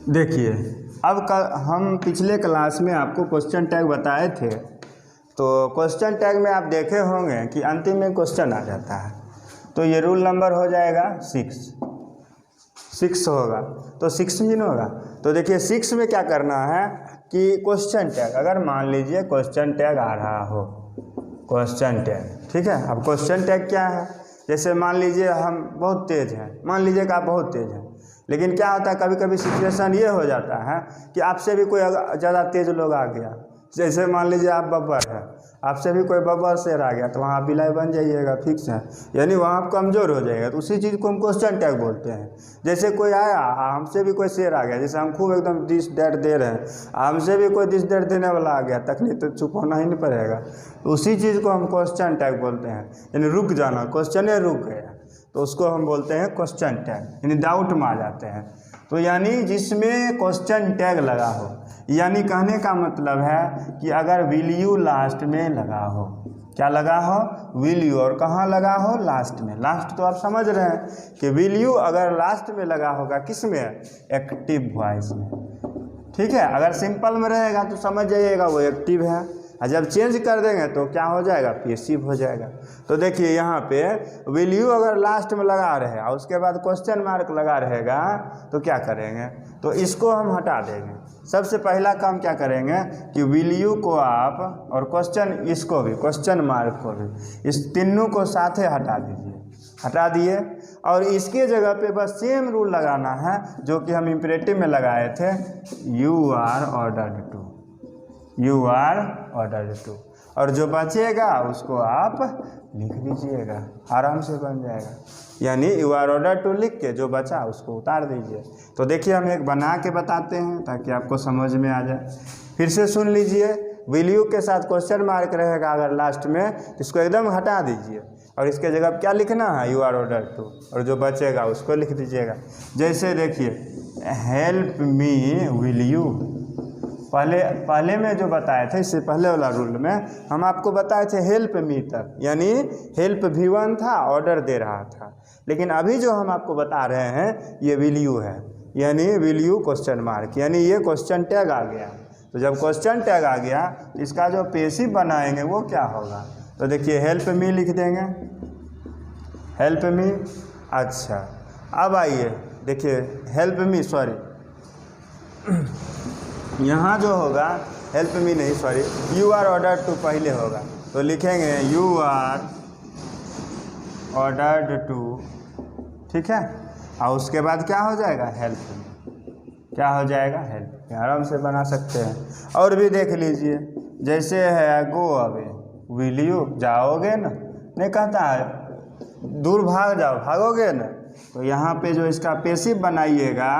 देखिए अब हम पिछले क्लास में आपको क्वेश्चन टैग बताए थे। तो क्वेश्चन टैग में आप देखे होंगे कि अंतिम में क्वेश्चन आ जाता है। तो ये रूल नंबर हो जाएगा 6 होगा। तो 6 मीन होगा। तो देखिए 6 में क्या करना है कि क्वेश्चन टैग, अगर मान लीजिए क्वेश्चन टैग आ रहा हो, क्वेश्चन टैग, ठीक है। अब क्वेश्चन टैग क्या है, जैसे मान लीजिए हम बहुत तेज़ हैं, मान लीजिए कि आप बहुत तेज़ हैं, लेकिन क्या होता है कभी कभी सिचुएशन ये हो जाता है कि आपसे भी कोई ज़्यादा तेज़ लोग आ गया। जैसे मान लीजिए आप बब्बर है, आपसे भी कोई बब्बर शेर आ गया, तो वहाँ बिलाई बन जाइएगा, फिक्स है, यानी वहाँ आप कमज़ोर हो जाएगा। तो उसी चीज़ को हम क्वेश्चन टैग बोलते हैं। जैसे कोई आया, हमसे भी कोई शेर आ गया, जैसे हम खूब एकदम दिस डेट दे रहे हैं, हमसे भी कोई दिस डेट देने वाला आ गया, तकनीक तो चुप होना ही नहीं पड़ेगा। उसी चीज़ को हम क्वेश्चन टैग बोलते हैं, यानी रुक जाना, क्वेश्चन रुक गया तो उसको हम बोलते हैं क्वेश्चन टैग, यानी डाउट में आ जाते हैं। तो यानी जिसमें क्वेश्चन टैग लगा हो, यानी कहने का मतलब है कि अगर विल यू लास्ट में लगा हो, क्या लगा हो, विल यू, और कहाँ लगा हो, लास्ट में। लास्ट तो आप समझ रहे हैं कि विल यू अगर लास्ट में लगा होगा, किस में, एक्टिव वॉइस में, ठीक है। अगर सिंपल में रहेगा तो समझ जाइएगा वो एक्टिव है, और जब चेंज कर देंगे तो क्या हो जाएगा, पैसिव हो जाएगा। तो देखिए यहाँ पे विल यू अगर लास्ट में लगा रहे और उसके बाद क्वेश्चन मार्क लगा रहेगा तो क्या करेंगे, तो इसको हम हटा देंगे। सबसे पहला काम क्या करेंगे कि विल यू को आप और क्वेश्चन, इसको भी, क्वेश्चन मार्क को भी, इस तीनों को साथ हटा दीजिए, हटा दिए। और इसके जगह पे बस सेम रूल लगाना है जो कि हम इम्परेटिव में लगाए थे, you are ordered to, you are ordered to, और जो बचेगा उसको आप लिख दीजिएगा, आराम से बन जाएगा। यानी यू आर ऑर्डर्ड टू लिख के जो बचा उसको उतार दीजिए। तो देखिए हम एक बना के बताते हैं ताकि आपको समझ में आ जाए। फिर से सुन लीजिए, विल यू के साथ क्वेश्चन मार्क रहेगा अगर लास्ट में, इसको एकदम हटा दीजिए और इसके जगह क्या लिखना है, यू आर ऑर्डर्ड टू, और जो बचेगा उसको लिख दीजिएगा। जैसे देखिए हेल्प मी विल यू, पहले में जो बताए थे, इससे पहले वाला रूल में हम आपको बताए थे हेल्प मी तक, यानी हेल्प V1 था, ऑर्डर दे रहा था। लेकिन अभी जो हम आपको बता रहे हैं ये विल यू है, यानी विल यू क्वेश्चन मार्क, यानी ये क्वेश्चन टैग आ गया। तो जब क्वेश्चन टैग आ गया तो इसका जो पैसिव बनाएंगे वो क्या होगा, तो देखिए हेल्प मी लिख देंगे, हेल्प मी। अच्छा अब आइए देखिए हेल्प मी, सॉरी यहाँ जो होगा हेल्प मी नहीं, sorry, you are ordered to पहले होगा, तो लिखेंगे यू आर ऑर्डर्ड टू, ठीक है। और उसके बाद क्या हो जाएगा, हेल्प मी, क्या हो जाएगा, हेल्प। आराम से बना सकते हैं। और भी देख लीजिए, जैसे है गो अवे, विल यू, जाओगे ना, नहीं कहता है दूर भाग जाओ, भागोगे ना, तो यहाँ पे जो इसका पैसिव बनाइएगा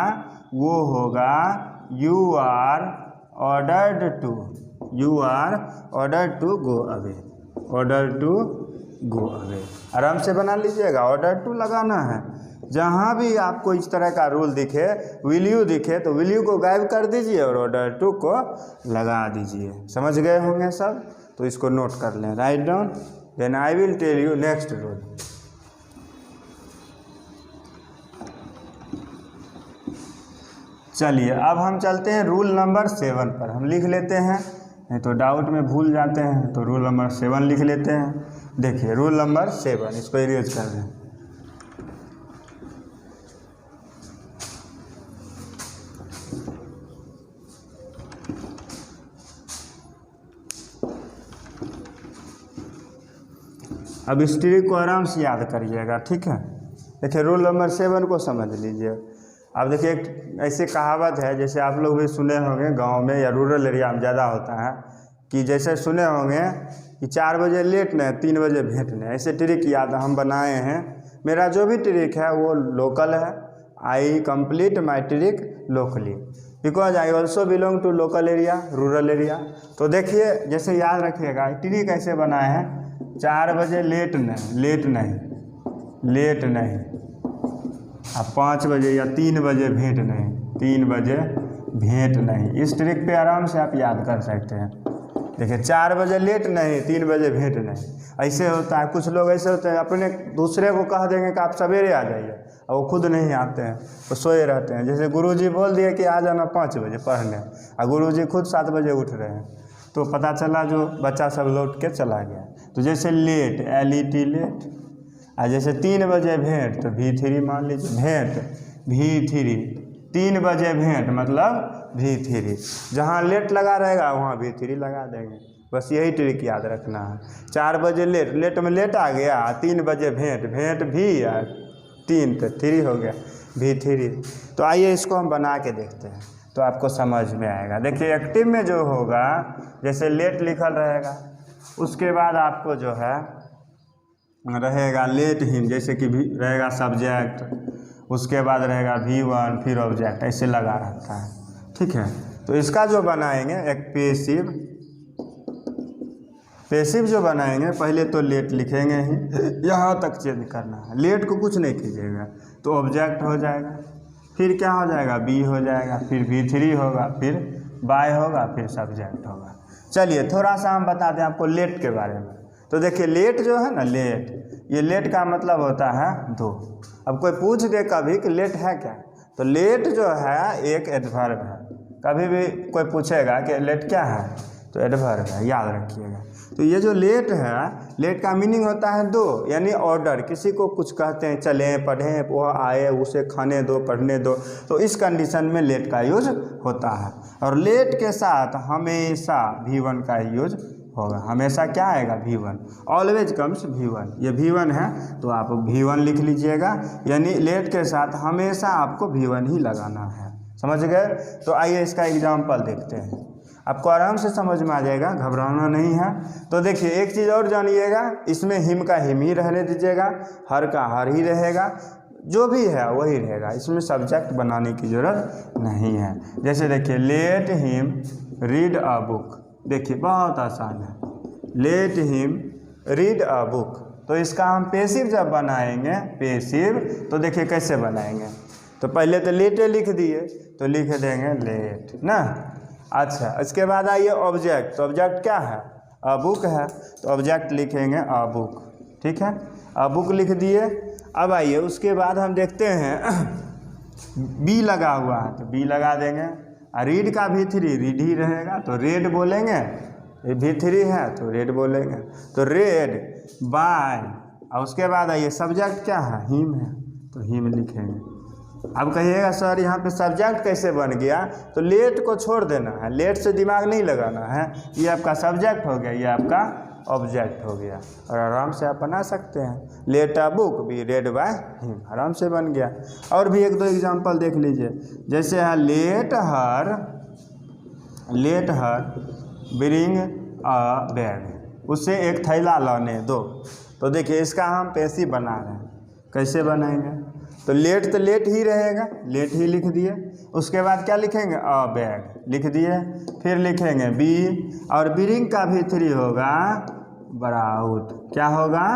वो होगा you are ordered to, you are ordered to go away, order to go away. आराम से बना लीजिएगा। ऑर्डर टू लगाना है। जहाँ भी आपको इस तरह का रूल दिखे, विल यू दिखे, तो विल यू को गायब कर दीजिए और ऑर्डर टू को लगा दीजिए। समझ गए होंगे सब? तो इसको नोट कर लें, write down, then I will tell you next rule. चलिए अब हम चलते हैं रूल नंबर 7 पर। हम लिख लेते हैं, नहीं तो डाउट में भूल जाते हैं, तो रूल नंबर 7 लिख लेते हैं। देखिए रूल नंबर 7, इसको इरेज कर दें। अब इस ट्रिक को आराम से याद करिएगा, ठीक है। देखिए रूल नंबर 7 को समझ लीजिए। अब देखिए एक ऐसे कहावत है, जैसे आप लोग भी सुने होंगे, गांव में या रूरल एरिया में ज़्यादा होता है, कि जैसे सुने होंगे कि 4 बजे लेट न 3 बजे भेंट न। ऐसे ट्रिक याद हम बनाए हैं। मेरा जो भी ट्रिक है वो लोकल है। I complete my trick locally because I also belong to local area, rural area. तो देखिए जैसे याद रखिएगा, ट्रिक कैसे बनाए हैं, 4 बजे लेट नहीं, लेट नहीं, लेट नहीं, अब 5 बजे या 3 बजे भेंट नहीं, 3 बजे भेंट नहीं। इस ट्रिक पे आराम से आप याद कर सकते हैं। देखिए 4 बजे लेट नहीं, 3 बजे भेंट नहीं। ऐसे होता है, कुछ लोग ऐसे होते हैं अपने दूसरे को कह देंगे कि आप सवेरे आ जाइए, और वो खुद नहीं आते हैं, वो सोए रहते हैं। जैसे गुरुजी बोल दिए कि आ जाना 5 बजे पढ़ने, और गुरुजी खुद 7 बजे उठ रहे हैं, तो पता चला जो बच्चा सब लौट के चला गया। तो जैसे लेट, LET लेट, और जैसे 3 बजे भेंट, तो V3 मान लीजिए, भेंट V3, 3 बजे भेंट मतलब V3। जहाँ लेट लगा रहेगा वहाँ V3 लगा देंगे। बस यही ट्रिक याद रखना है। 4 बजे लेट, लेट में लेट आ गया, 3 बजे भेंट, भेंट भी यार 3 तो 3 हो गया, V3। तो आइए इसको हम बना के देखते हैं, तो आपको समझ में आएगा। देखिए एक्टिव में जो होगा, जैसे लेट लिखल रहेगा, उसके बाद आपको जो है रहेगा लेट हिम, जैसे कि भी रहेगा सब्जेक्ट, उसके बाद रहेगा V1, फिर ऑब्जेक्ट, ऐसे लगा रहता है, ठीक है। तो इसका जो बनाएंगे एक पैसिव, पैसिव जो बनाएंगे, पहले तो लेट लिखेंगे ही, यहाँ तक चेंज करना है, लेट को कुछ नहीं कीजिएगा, तो ऑब्जेक्ट हो जाएगा, फिर क्या हो जाएगा, बी हो जाएगा, फिर V3 होगा, फिर बाय होगा, फिर सब्जेक्ट होगा। चलिए थोड़ा सा हम बता दें आपको लेट के बारे में। तो देखिए लेट जो है ना, लेट, ये लेट का मतलब होता है 2। अब कोई पूछ दे कभी कि लेट है क्या, तो लेट जो है एक एडवर्ब है। कभी भी कोई पूछेगा कि लेट क्या है, तो एडवर्ब है, याद रखिएगा। तो ये जो लेट है, लेट का मीनिंग होता है 2, यानी ऑर्डर। किसी को कुछ कहते हैं, चलें, पढ़ें, वो आए, उसे खाने दो, पढ़ने दो, तो इस कंडीशन में लेट का यूज होता है। और लेट के साथ हमेशा V1 का यूज होगा। हमेशा क्या आएगा, V1, ऑलवेज कम्स V1। ये V1 है तो आप V1 लिख लीजिएगा, यानी लेट के साथ हमेशा आपको V1 ही लगाना है। समझ गए? तो आइए इसका एग्जाम्पल देखते हैं, आपको आराम से समझ में आ जाएगा, घबराना नहीं है। तो देखिए एक चीज़ और जानिएगा, इसमें हिम का हिम ही रहने दीजिएगा, हर का हर ही रहेगा, जो भी है वही रहेगा, इसमें सब्जेक्ट बनाने की ज़रूरत नहीं है। जैसे देखिए let him read a book, देखिए बहुत आसान है, let him read a book. तो इसका हम पैसिव जब बनाएंगे, पैसिव, तो देखिए कैसे बनाएंगे। तो पहले तो लेटे लिख दिए, तो लिख देंगे लेट ना। अच्छा, इसके बाद आइए ऑब्जेक्ट। तो ऑब्जेक्ट क्या है, अ बुक है, तो ऑब्जेक्ट लिखेंगे अ बुक, ठीक है, अ बुक लिख दिए। अब आइए उसके बाद हम देखते हैं बी लगा हुआ है, तो बी लगा देंगे। रीड का V3, रीड ही रहेगा, तो रेड बोलेंगे, V3 है तो रेड बोलेंगे, तो रेड बाय। और उसके बाद आइए सब्जेक्ट क्या है, हिम है, तो हिम लिखेंगे। अब कहिएगा सर यहाँ पे सब्जेक्ट कैसे बन गया, तो लेट को छोड़ देना है, लेट से दिमाग नहीं लगाना है, ये आपका सब्जेक्ट हो गया, ये आपका ऑब्जेक्ट हो गया और आराम से आप बना सकते हैं। Let a book be read by him, आराम से बन गया। और भी एक दो एग्जांपल देख लीजिए, जैसे है let her bring a bag, उससे एक थैला लाने दो। तो देखिए इसका हम पैसिव बना रहे हैं, कैसे बनाएंगे? तो लेट ही रहेगा, लेट ही लिख दिए। उसके बाद क्या लिखेंगे? अ बैग लिख दिए। फिर लिखेंगे बी, और ब्रिंग का भी 3 होगा ब्राउट, क्या होगा?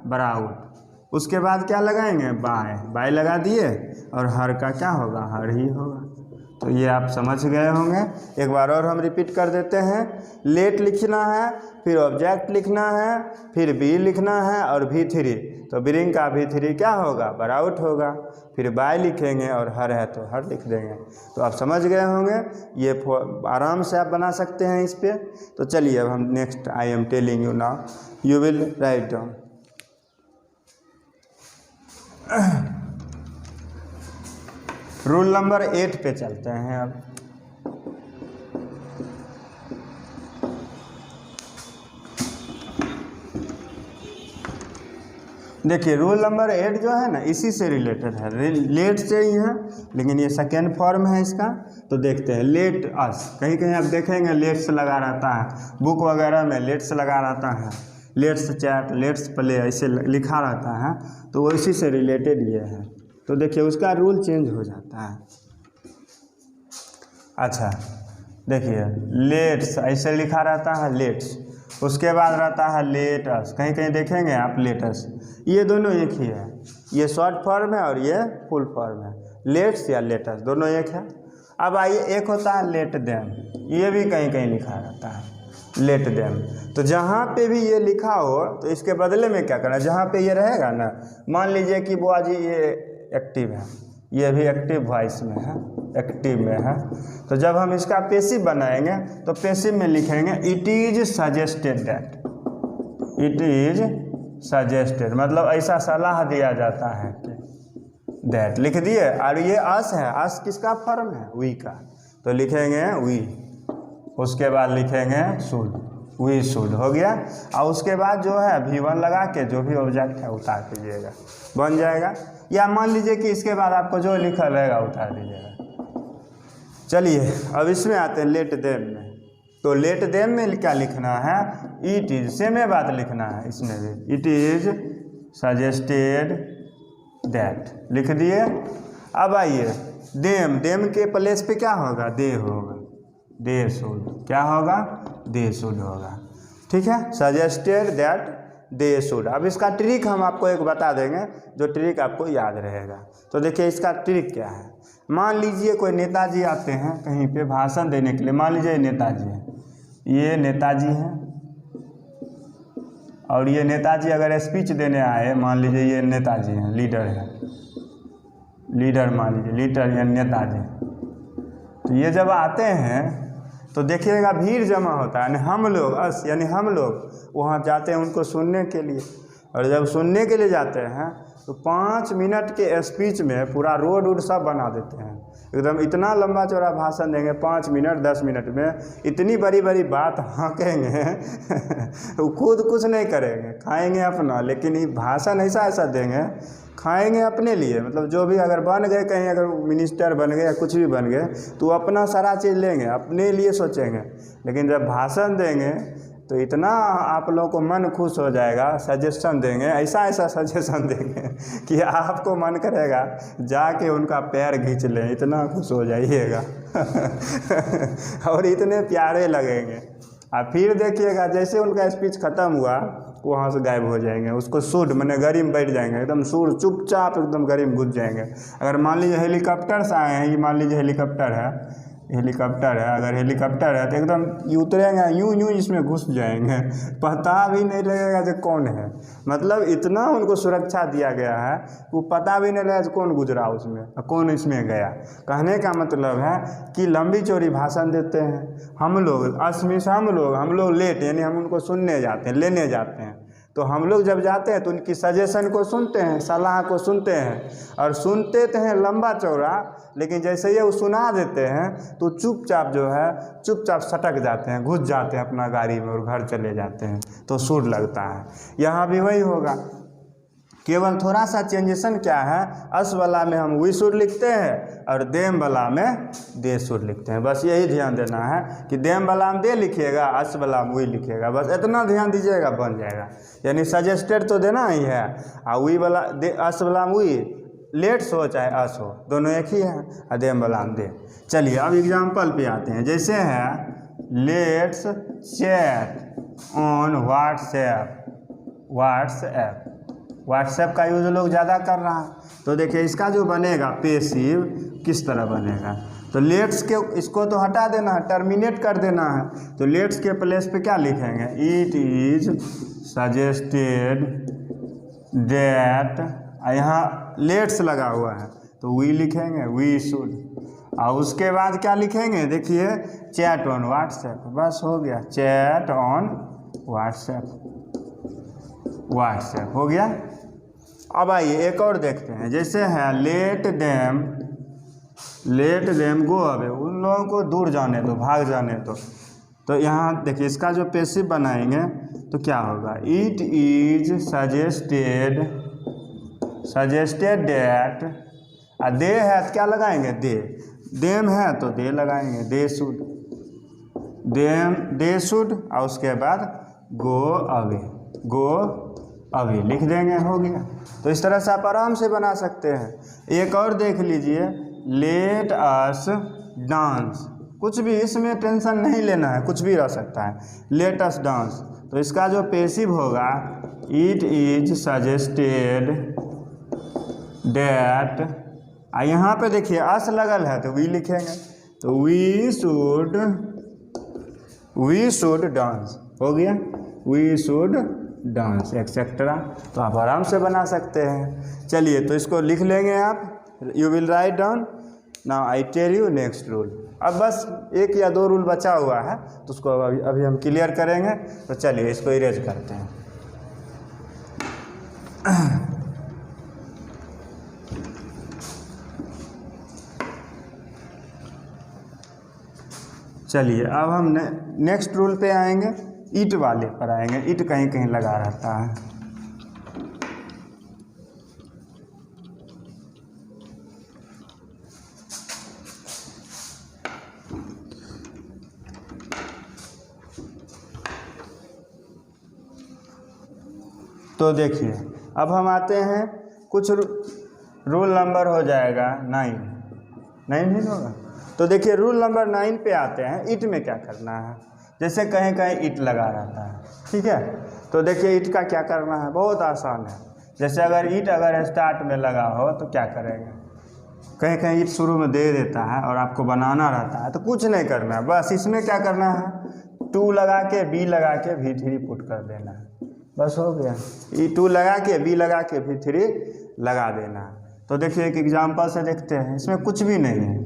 ब्राउट। उसके बाद क्या लगाएंगे? बाय लगा दिए, और हर का क्या होगा? हर ही होगा। तो ये आप समझ गए होंगे। एक बार और हम रिपीट कर देते हैं। लेट लिखना है, फिर ऑब्जेक्ट लिखना है, फिर बी लिखना है और V3। तो ब्रिंग का V3 क्या होगा? ब्राउट होगा। फिर बाय लिखेंगे और हर है तो हर लिख देंगे। तो आप समझ गए होंगे, ये आराम से आप बना सकते हैं इस पे। तो चलिए अब हम next, I am telling you now, you will write down. Rule number 8 पे चलते हैं अब। देखिए रूल नंबर 8 जो है ना, इसी से रिलेटेड है, लेट से ही है, लेकिन ये सेकेंड फॉर्म है इसका। तो देखते हैं, लेट अस, कहीं कहीं आप देखेंगे लेट्स लगा रहता है, बुक वगैरह में लेट्स लगा रहता है, लेट्स चैट, लेट्स प्ले, ऐसे लिखा रहता है। तो वो इसी से रिलेटेड ये है। तो देखिए उसका रूल चेंज हो जाता है। अच्छा देखिए, लेट्स ऐसे लिखा रहता है, लेट्स, उसके बाद रहता है लेटस, कहीं कहीं देखेंगे आप लेटस, ये दोनों एक ही है। ये शॉर्ट फॉर्म है और ये फुल फॉर्म है। लेट्स या लेटस दोनों एक है। अब आइए, एक होता है लेट देम, ये भी कहीं कहीं लिखा रहता है, लेट देम। तो जहाँ पे भी ये लिखा हो तो इसके बदले में क्या करना, जहाँ पे ये रहेगा ना, मान लीजिए कि बुआ जी ये एक्टिव है, ये भी एक्टिव वॉइस में है, एक्टिव में है। तो जब हम इसका पैसिव बनाएंगे तो पैसिव में लिखेंगे it is suggested that, it is suggested, मतलब ऐसा सलाह दिया जाता है कि दैट लिख दिए। और ये अस है, अस किसका फॉर्म है? वी का। तो लिखेंगे वी, उसके बाद लिखेंगे शुड, वी शुड, हो गया। और उसके बाद जो है V1 लगा के जो भी ऑब्जेक्ट है उतार दीजिएगा, बन जाएगा। या मान लीजिए कि इसके बाद आपको जो लिखा रहेगा उतार दीजिएगा। चलिए अब इसमें आते हैं लेट देम में। तो लेट देम में क्या लिखना है? इट इज, सेम बात लिखना है इसमें भी, इट इज सजेस्टेड दैट लिख दिए। अब आइए देम, देम के प्लेस पे क्या होगा? दे होगा, दे शुड, क्या होगा? दे शुड होगा। ठीक है, सजेस्टेड दैट दे शुड। अब इसका ट्रिक हम आपको एक बता देंगे, जो ट्रिक आपको याद रहेगा। तो देखिए इसका ट्रिक क्या है। मान लीजिए कोई नेताजी आते हैं कहीं पे भाषण देने के लिए, मान लीजिए नेताजी हैं, ये नेताजी हैं, और ये नेताजी अगर स्पीच देने आए, मान लीजिए ये नेताजी हैं, लीडर हैं, लीडर मान लीजिए, लीडर या नेताजी। तो ये जब आते हैं तो देखिएगा भीड़ जमा होता है, हम लोग अस यानी हम लोग वहाँ जाते हैं उनको सुनने के लिए। और जब सुनने के लिए जाते हैं तो 5 मिनट के स्पीच में पूरा रोड वोड सब बना देते हैं, एकदम इतना लंबा चौड़ा भाषण देंगे 5 मिनट 10 मिनट में, इतनी बड़ी बड़ी बात हाँकेंगे वो खुद कुछ नहीं करेंगे, खाएंगे अपना, लेकिन ये भाषण ऐसा ऐसा देंगे, खाएंगे अपने लिए, मतलब जो भी अगर बन गए कहीं, अगर मिनिस्टर बन गए या कुछ भी बन गए तो अपना सारा चीज़ लेंगे, अपने लिए सोचेंगे। लेकिन जब भाषण देंगे तो इतना आप लोगों को मन खुश हो जाएगा, सजेशन देंगे, ऐसा ऐसा सजेशन देंगे कि आपको मन करेगा जाके उनका पैर खींच लें, इतना खुश हो जाइएगा और इतने प्यारे लगेंगे। और फिर देखिएगा जैसे उनका स्पीच ख़त्म हुआ वहाँ से गायब हो जाएंगे, उसको सूट मैंने गाड़ी में बैठ जाएंगे, एकदम सूट चुपचाप एकदम गाड़ी में घुस जाएंगे। अगर मान लीजिए हेलीकॉप्टर से आए हैं, ये मान लीजिए हेलीकॉप्टर है, हेलीकॉप्टर है, अगर हेलीकॉप्टर है तो एकदम उतरेंगे यूं यूं इसमें घुस जाएंगे, पता भी नहीं लगेगा जो कौन है। मतलब इतना उनको सुरक्षा दिया गया है वो पता भी नहीं लगेगा कौन गुजरा उसमें, कौन इसमें गया। कहने का मतलब है कि लंबी चौड़ी भाषण देते हैं हम लोग, असमिस हम लोग लेट, यानी हम उनको सुनने जाते हैं, लेने जाते हैं। तो हम लोग जब जाते हैं तो उनकी सजेशन को सुनते हैं, सलाह को सुनते हैं, और सुनते तो हैं लंबा चौड़ा, लेकिन जैसे ही वो सुना देते हैं तो चुपचाप जो है चुपचाप सटक जाते हैं, घुस जाते हैं अपना गाड़ी में और घर चले जाते हैं, तो सुर लगता है। यहाँ भी वही होगा, केवल थोड़ा सा चेंजेशन क्या है, अस वाला में हम वी सुर लिखते हैं और देम वाला में दे सुर लिखते हैं। बस यही ध्यान देना है कि देम वाला में दे लिखिएगा, अस वाला में वी लिखिएगा, बस इतना ध्यान दीजिएगा, बन जाएगा। यानी सजेस्टेड तो देना ही है, और वी वाला दे, अस वाला में वी, लेट्स हो चाहे अस हो, दोनों एक ही है, और देम वाला में दे। चलिए अब एग्जाम्पल पे आते हैं। जैसे है लेट्स चैट ऑन व्हाट्सएप का यूज लोग ज़्यादा कर रहा है, तो देखिए इसका जो बनेगा पैसिव किस तरह बनेगा। तो लेट्स के इसको तो हटा देना है, टर्मिनेट कर देना है। तो लेट्स के प्लेस पे क्या लिखेंगे, इट इज सजेस्टेड दैट, यहाँ लेट्स लगा हुआ है तो वी लिखेंगे, वी शुड, और उसके बाद क्या लिखेंगे, देखिए चैट ऑन व्हाट्सएप, बस हो गया, चैट ऑन व्हाट्सएप हो गया। अब आइए एक और देखते हैं। जैसे है लेट देम गो अवे, उन लोगों को दूर जाने दो, भाग जाने दो। तो यहाँ देखिए इसका जो पैसिव बनाएंगे तो क्या होगा, इट इज सजेस्टेड दैट, दे है तो क्या लगाएंगे, दे, देम है तो दे लगाएंगे, दे शुड, और उसके बाद गो अवे लिख देंगे, हो गया। तो इस तरह से आप आराम से बना सकते हैं। एक और देख लीजिए, लेट अस डांस, कुछ भी इसमें टेंशन नहीं लेना है, कुछ भी रह सकता है, लेट अस डांस। तो इसका जो पैसिव होगा, इट इज सजेस्टेड दैट, यहाँ पे देखिए अस लगल है तो वी लिखेंगे, तो वी शुड डांस, हो गया, वी शुड डांस एक्सेट्रा। तो आप आराम से बना सकते हैं। चलिए तो इसको लिख लेंगे आप, you will write down, now I tell you next rule. अब बस एक या दो रूल बचा हुआ है तो उसको अभी हम क्लियर करेंगे। तो चलिए इसको इरेज करते हैं। चलिए अब हम नेक्स्ट रूल पे आएंगे, ईट वाले पर आएंगे। ईट कहीं कहीं लगा रहता है। तो देखिए अब हम आते हैं, कुछ रूल नंबर हो जाएगा 9 नहीं होगा। तो देखिए रूल नंबर 9 पे आते हैं। ईट में क्या करना है, जैसे कहीं कहीं ईट लगा रहता है, ठीक है। तो देखिए ईट का क्या करना है, बहुत आसान है। जैसे अगर ईट अगर स्टार्ट में लगा हो तो क्या करेंगे, कहीं कहीं ईट शुरू में दे देता है और आपको बनाना रहता है, तो कुछ नहीं करना है, बस इसमें क्या करना है, 2 लगा के बी लगा के V3 पुट कर देना है, बस हो गया। E2 लगा के बी लगा के V3 लगा देना। तो देखिए एक एग्जांपल से देखते हैं, इसमें कुछ भी नहीं है,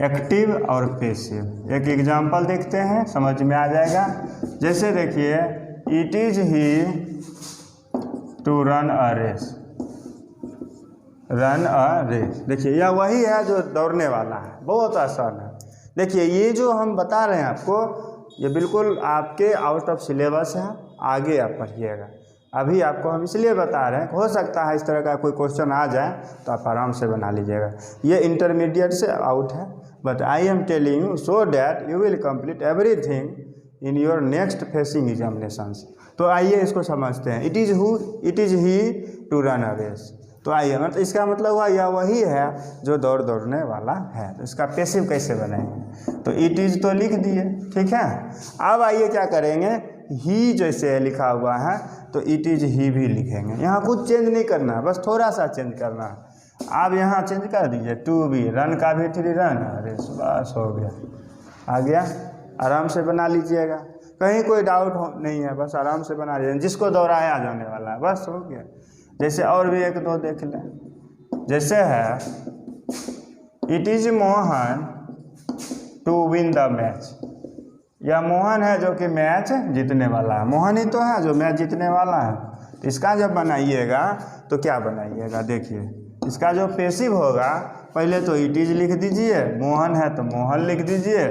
एक्टिव और पैसिव। एक एग्जांपल देखते हैं, समझ में आ जाएगा। जैसे देखिए, it is he to run a race, देखिए यह वही है जो दौड़ने वाला है, बहुत आसान है। देखिए ये जो हम बता रहे हैं आपको, ये बिल्कुल आपके आउट ऑफ सिलेबस है, आगे आप पढ़िएगा। अभी आपको हम इसलिए बता रहे हैं, हो सकता है इस तरह का कोई क्वेश्चन आ जाए तो आप आराम से बना लीजिएगा। ये इंटरमीडिएट से आउट है, but I am telling you so that you will complete everything in your next facing examinations. तो आइए इसको समझते हैं। It is he to run a race. तो आइए, मतलब इसका मतलब हुआ यह वही है जो दौड़ने वाला है। तो इसका पैसिव कैसे बनाएंगे, तो इट इज तो लिख दिए, ठीक है। अब आइए क्या करेंगे, ही जैसे लिखा हुआ है तो इट इज ही भी लिखेंगे। यहाँ कुछ चेंज नहीं करना है, बस थोड़ा सा चेंज करना है। आप यहाँ चेंज कर दीजिए, टू बी रन का भी 3 रन, अरे बस हो गया, आ गया। आराम से बना लीजिएगा, कहीं कोई डाउट नहीं है, बस आराम से बना लीजिए। जिसको दोहराया जाने वाला है, बस हो गया। जैसे और भी 1-2 देख लें। जैसे है, it is Mohan to win the match. यह मोहन है जो कि मैच जीतने वाला है, मोहन ही तो है जो मैच जीतने वाला है। इसका जब बनाइएगा तो क्या बनाइएगा, देखिए इसका जो पैसिव होगा पहले तो इट इज लिख दीजिए, मोहन है तो मोहन लिख दीजिए,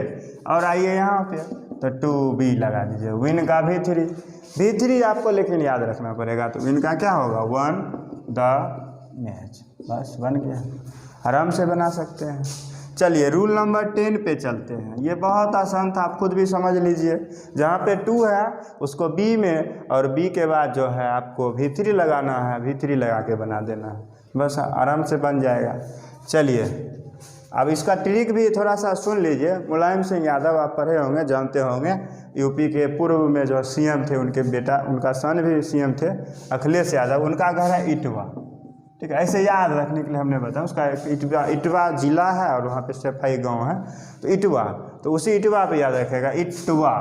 और आइए यहाँ पे तो टू बी लगा दीजिए, विन का V3 आपको लेकिन याद रखना पड़ेगा। तो विन का क्या होगा, वन द मैच, बस बन गया, आराम से बना सकते हैं। चलिए रूल नंबर 10 पे चलते हैं। ये बहुत आसान था, आप खुद भी समझ लीजिए। जहाँ पे 2 है उसको B में, और B के बाद जो है आपको V3 लगाना है, V3 लगा के बना देना है, बस आराम से बन जाएगा। चलिए अब इसका ट्रिक भी थोड़ा सा सुन लीजिए। मुलायम सिंह यादव आप पढ़े होंगे, जानते होंगे, यूपी के पूर्व में जो CM थे, उनके बेटा, उनका सन भी CM थे, अखिलेश यादव, उनका घर है इटवा, ठीक है, ऐसे याद रखने के लिए हमने बताया। उसका इटवा जिला है और वहाँ पे सफाई गांव है, तो इटवा, तो उसी इटवा पे याद रखेगा, इटवा,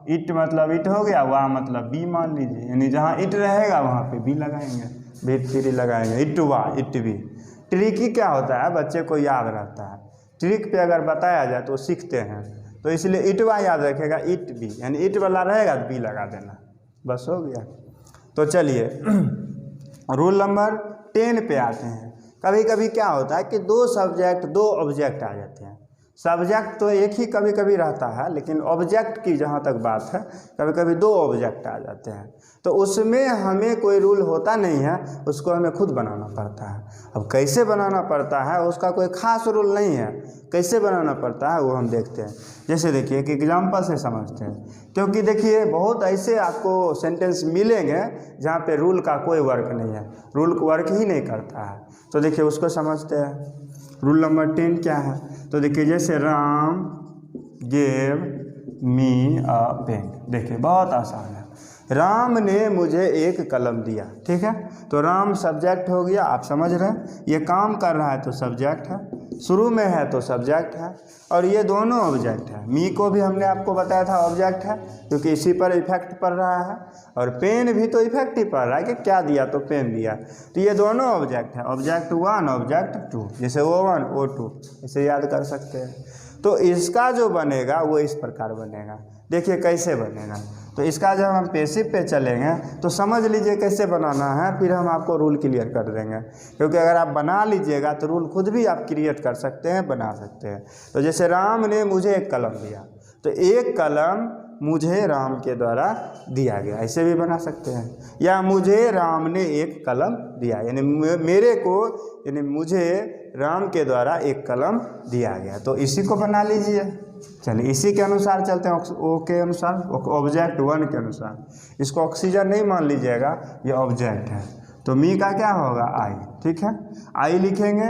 इट मतलब इट हो गया, वाह मतलब बी मान लीजिए, यानी जहाँ इट रहेगा वहाँ पे बी लगाएंगे, V3 लगाएंगे, इटवा, इटवी। ट्रिक ही क्या होता है, बच्चे को याद रहता है, ट्रिक पे अगर बताया जाए तो सीखते हैं, तो इसलिए इटवा याद रखेगा, इट बी, यानी इट वाला रहेगा तो बी लगा देना, बस हो गया। तो चलिए रूल नंबर 10 पे आते हैं। कभी कभी क्या होता है कि 2 सब्जेक्ट 2 ऑब्जेक्ट आ जाते हैं। सब्जेक्ट तो एक ही कभी कभी रहता है, लेकिन ऑब्जेक्ट की जहाँ तक बात है कभी कभी 2 ऑब्जेक्ट आ जाते हैं, तो उसमें हमें कोई रूल होता नहीं है, उसको हमें खुद बनाना पड़ता है। अब कैसे बनाना पड़ता है, उसका कोई ख़ास रूल नहीं है, कैसे बनाना पड़ता है वो हम देखते हैं। जैसे देखिए एक एग्जाम्पल से समझते हैं, क्योंकि देखिए बहुत ऐसे आपको सेंटेंस मिलेंगे जहाँ पे रूल का कोई वर्क नहीं है, रूल वर्क ही नहीं करता है। तो देखिए उसको समझते हैं। रूल नंबर 10 क्या है, तो देखिए जैसे राम गेव मी अ पेन, देखिए बहुत आसान है। राम ने मुझे एक कलम दिया, ठीक है, तो राम सब्जेक्ट हो गया, आप समझ रहे हैं, ये काम कर रहा है तो सब्जेक्ट है, शुरू में है तो सब्जेक्ट है, और ये दोनों ऑब्जेक्ट है। मी को भी हमने आपको बताया था ऑब्जेक्ट है, क्योंकि इसी पर इफेक्ट पड़ रहा है, और पेन भी तो इफेक्ट ही पड़ रहा है कि क्या दिया तो पेन दिया, तो ये दोनों ऑब्जेक्ट है, ऑब्जेक्ट 1 ऑब्जेक्ट 2, जैसे O1 O2 इसे याद कर सकते हैं। तो इसका जो बनेगा वो इस प्रकार बनेगा, देखिए कैसे बनेगा। तो इसका जब हम पैसिव पे चलेंगे तो समझ लीजिए कैसे बनाना है, फिर हम आपको रूल क्लियर कर देंगे, क्योंकि अगर आप बना लीजिएगा तो रूल खुद भी आप क्रिएट कर सकते हैं, बना सकते हैं। तो जैसे राम ने मुझे एक कलम दिया, तो एक कलम मुझे राम के द्वारा दिया गया, ऐसे भी बना सकते हैं, या मुझे राम ने एक कलम दिया, यानी मेरे को, यानी मुझे राम के द्वारा एक कलम दिया गया, तो इसी को बना लीजिए। चलिए इसी के अनुसार चलते हैं, ओ के अनुसार, ऑब्जेक्ट 1 के अनुसार। इसको ऑक्सीजन नहीं मान लीजिएगा, ये ऑब्जेक्ट है, तो मी का क्या होगा, आई, ठीक है, आई लिखेंगे।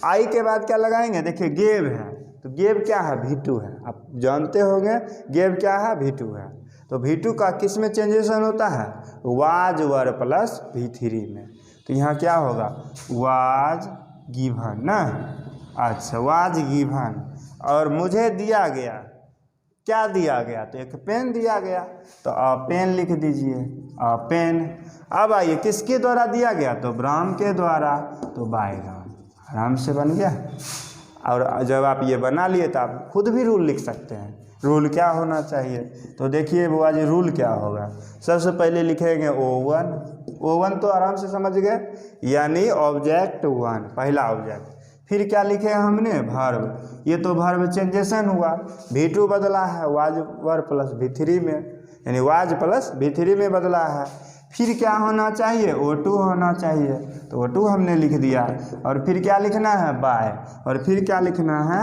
आई के बाद क्या लगाएंगे, देखिए गेव है, तो गेव क्या है, V2 है, आप जानते होंगे गेव क्या है, V2 है। तो V2 का किस में चेंजेशन होता है, वाज वर प्लस V3 में, तो यहाँ क्या होगा, वाज गिवन ना, अच्छा वाज गिवन, और मुझे दिया गया, क्या दिया गया, तो एक पेन दिया गया, तो पेन लिख दीजिए, पेन। अब आइए किसके द्वारा दिया गया, तो राम के द्वारा, तो बाय राम, आराम से बन गया। और जब आप ये बना लिए तो आप खुद भी रूल लिख सकते हैं, रूल क्या होना चाहिए, तो देखिए वो आज रूल क्या होगा। सबसे पहले लिखेंगे O1 तो आराम से समझ गए, यानी ऑब्जेक्ट 1 पहला ऑब्जेक्ट। फिर क्या लिखे हमने, वर्ब, ये तो वर्ब चेंजेशन हुआ, V2 बदला है वाज वर प्लस V3 में, यानी वाज प्लस V3 में बदला है। फिर क्या होना चाहिए, O2 होना चाहिए, तो O2 हमने लिख दिया, और फिर क्या लिखना है, बाय, और फिर क्या लिखना है,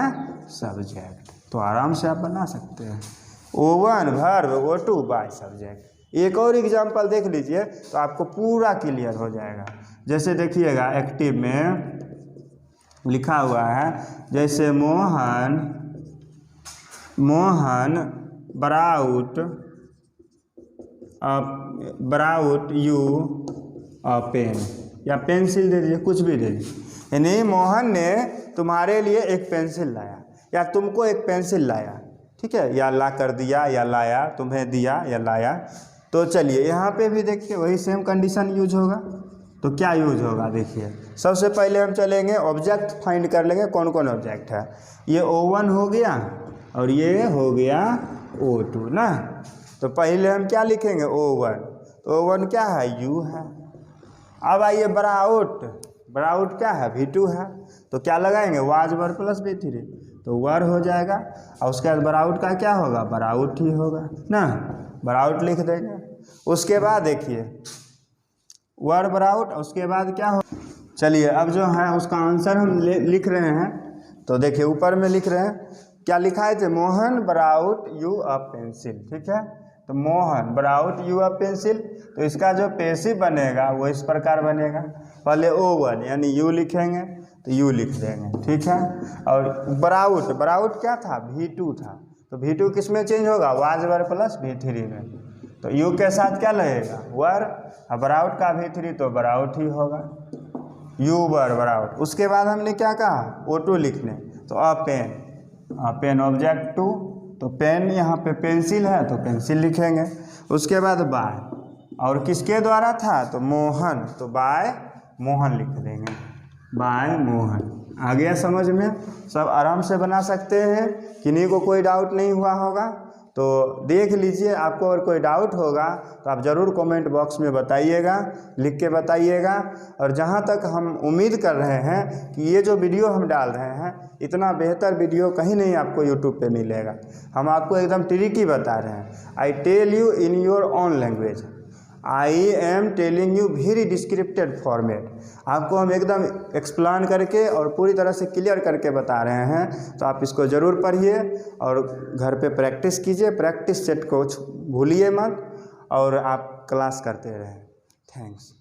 सब्जेक्ट। तो आराम से आप बना सकते हैं, O1 verb, O2 by subject. एक और एग्जांपल देख लीजिए तो आपको पूरा क्लियर हो जाएगा। जैसे देखिएगा एक्टिव में लिखा हुआ है, जैसे मोहन ब्राउट यू पेन, या पेंसिल दे दीजिए, कुछ भी दे दीजिए, यानी मोहन ने तुम्हारे लिए एक पेंसिल लाया, या तुमको एक पेंसिल लाया, ठीक है, या ला कर दिया, या लाया, तुम्हें दिया या लाया। तो चलिए यहाँ पे भी देखिए वही सेम कंडीशन यूज होगा, तो क्या यूज होगा, देखिए सबसे पहले हम चलेंगे ऑब्जेक्ट फाइंड कर लेंगे, कौन कौन ऑब्जेक्ट है। ये O1 हो गया और ये हो गया O2 ना, तो पहले हम क्या लिखेंगे, O1, तो O1 क्या है, U है, अब आइए ब्राउट, ब्राउट क्या है, V2 है, तो क्या लगाएंगे, वाज वर प्लस V3, तो वर हो जाएगा। और उसके बाद ब्राउट का क्या होगा, ब्राउट ही होगा ना, ब्राउट लिख देंगे। उसके बाद देखिए वर ब्राउट, उसके बाद क्या हो, चलिए अब जो है उसका आंसर हम लिख रहे हैं। तो देखिए ऊपर में लिख रहे हैं, क्या लिखा है, Mohan brought you a pencil, ठीक है। तो Mohan brought you a pencil, तो इसका जो पैसिव बनेगा वो इस प्रकार बनेगा, पहले O1 यानी यू लिखेंगे तो यू लिख देंगे, ठीक है। और ब्राउट, ब्राउट क्या था, V2 था, तो V2 किस में चेंज होगा, वाज वर प्लस V3 में, तो यू के साथ क्या लगेगा, वर, अब ब्राउट का V3 तो ब्राउट ही होगा, यू वर ब्राउट। उसके बाद हमने क्या कहा, O2 लिखने, तो अ पेन, पेन ऑब्जेक्ट टू, तो पेन यहाँ पे पेंसिल है तो पेंसिल लिखेंगे। उसके बाद बाय, और किसके द्वारा था, तो मोहन, तो बाय मोहन लिख देंगे, बाय मोहन। आ गया समझ में, सब आराम से बना सकते हैं, किन्हीं को कोई डाउट नहीं हुआ होगा तो देख लीजिए। आपको अगर कोई डाउट होगा तो आप ज़रूर कमेंट बॉक्स में बताइएगा, लिख के बताइएगा। और जहाँ तक हम उम्मीद कर रहे हैं कि ये जो वीडियो हम डाल रहे हैं, इतना बेहतर वीडियो कहीं नहीं आपको यूट्यूब पे मिलेगा। हम आपको एकदम ट्रिकी बता रहे हैं, I tell you in your own language, I am telling you very descripted format. आपको हम एकदम एक्सप्लेन करके और पूरी तरह से क्लियर करके बता रहे हैं, तो आप इसको ज़रूर पढ़िए और घर पे प्रैक्टिस कीजिए, प्रैक्टिस सेट को भूलिए मत, और आप क्लास करते रहें। थैंक्स।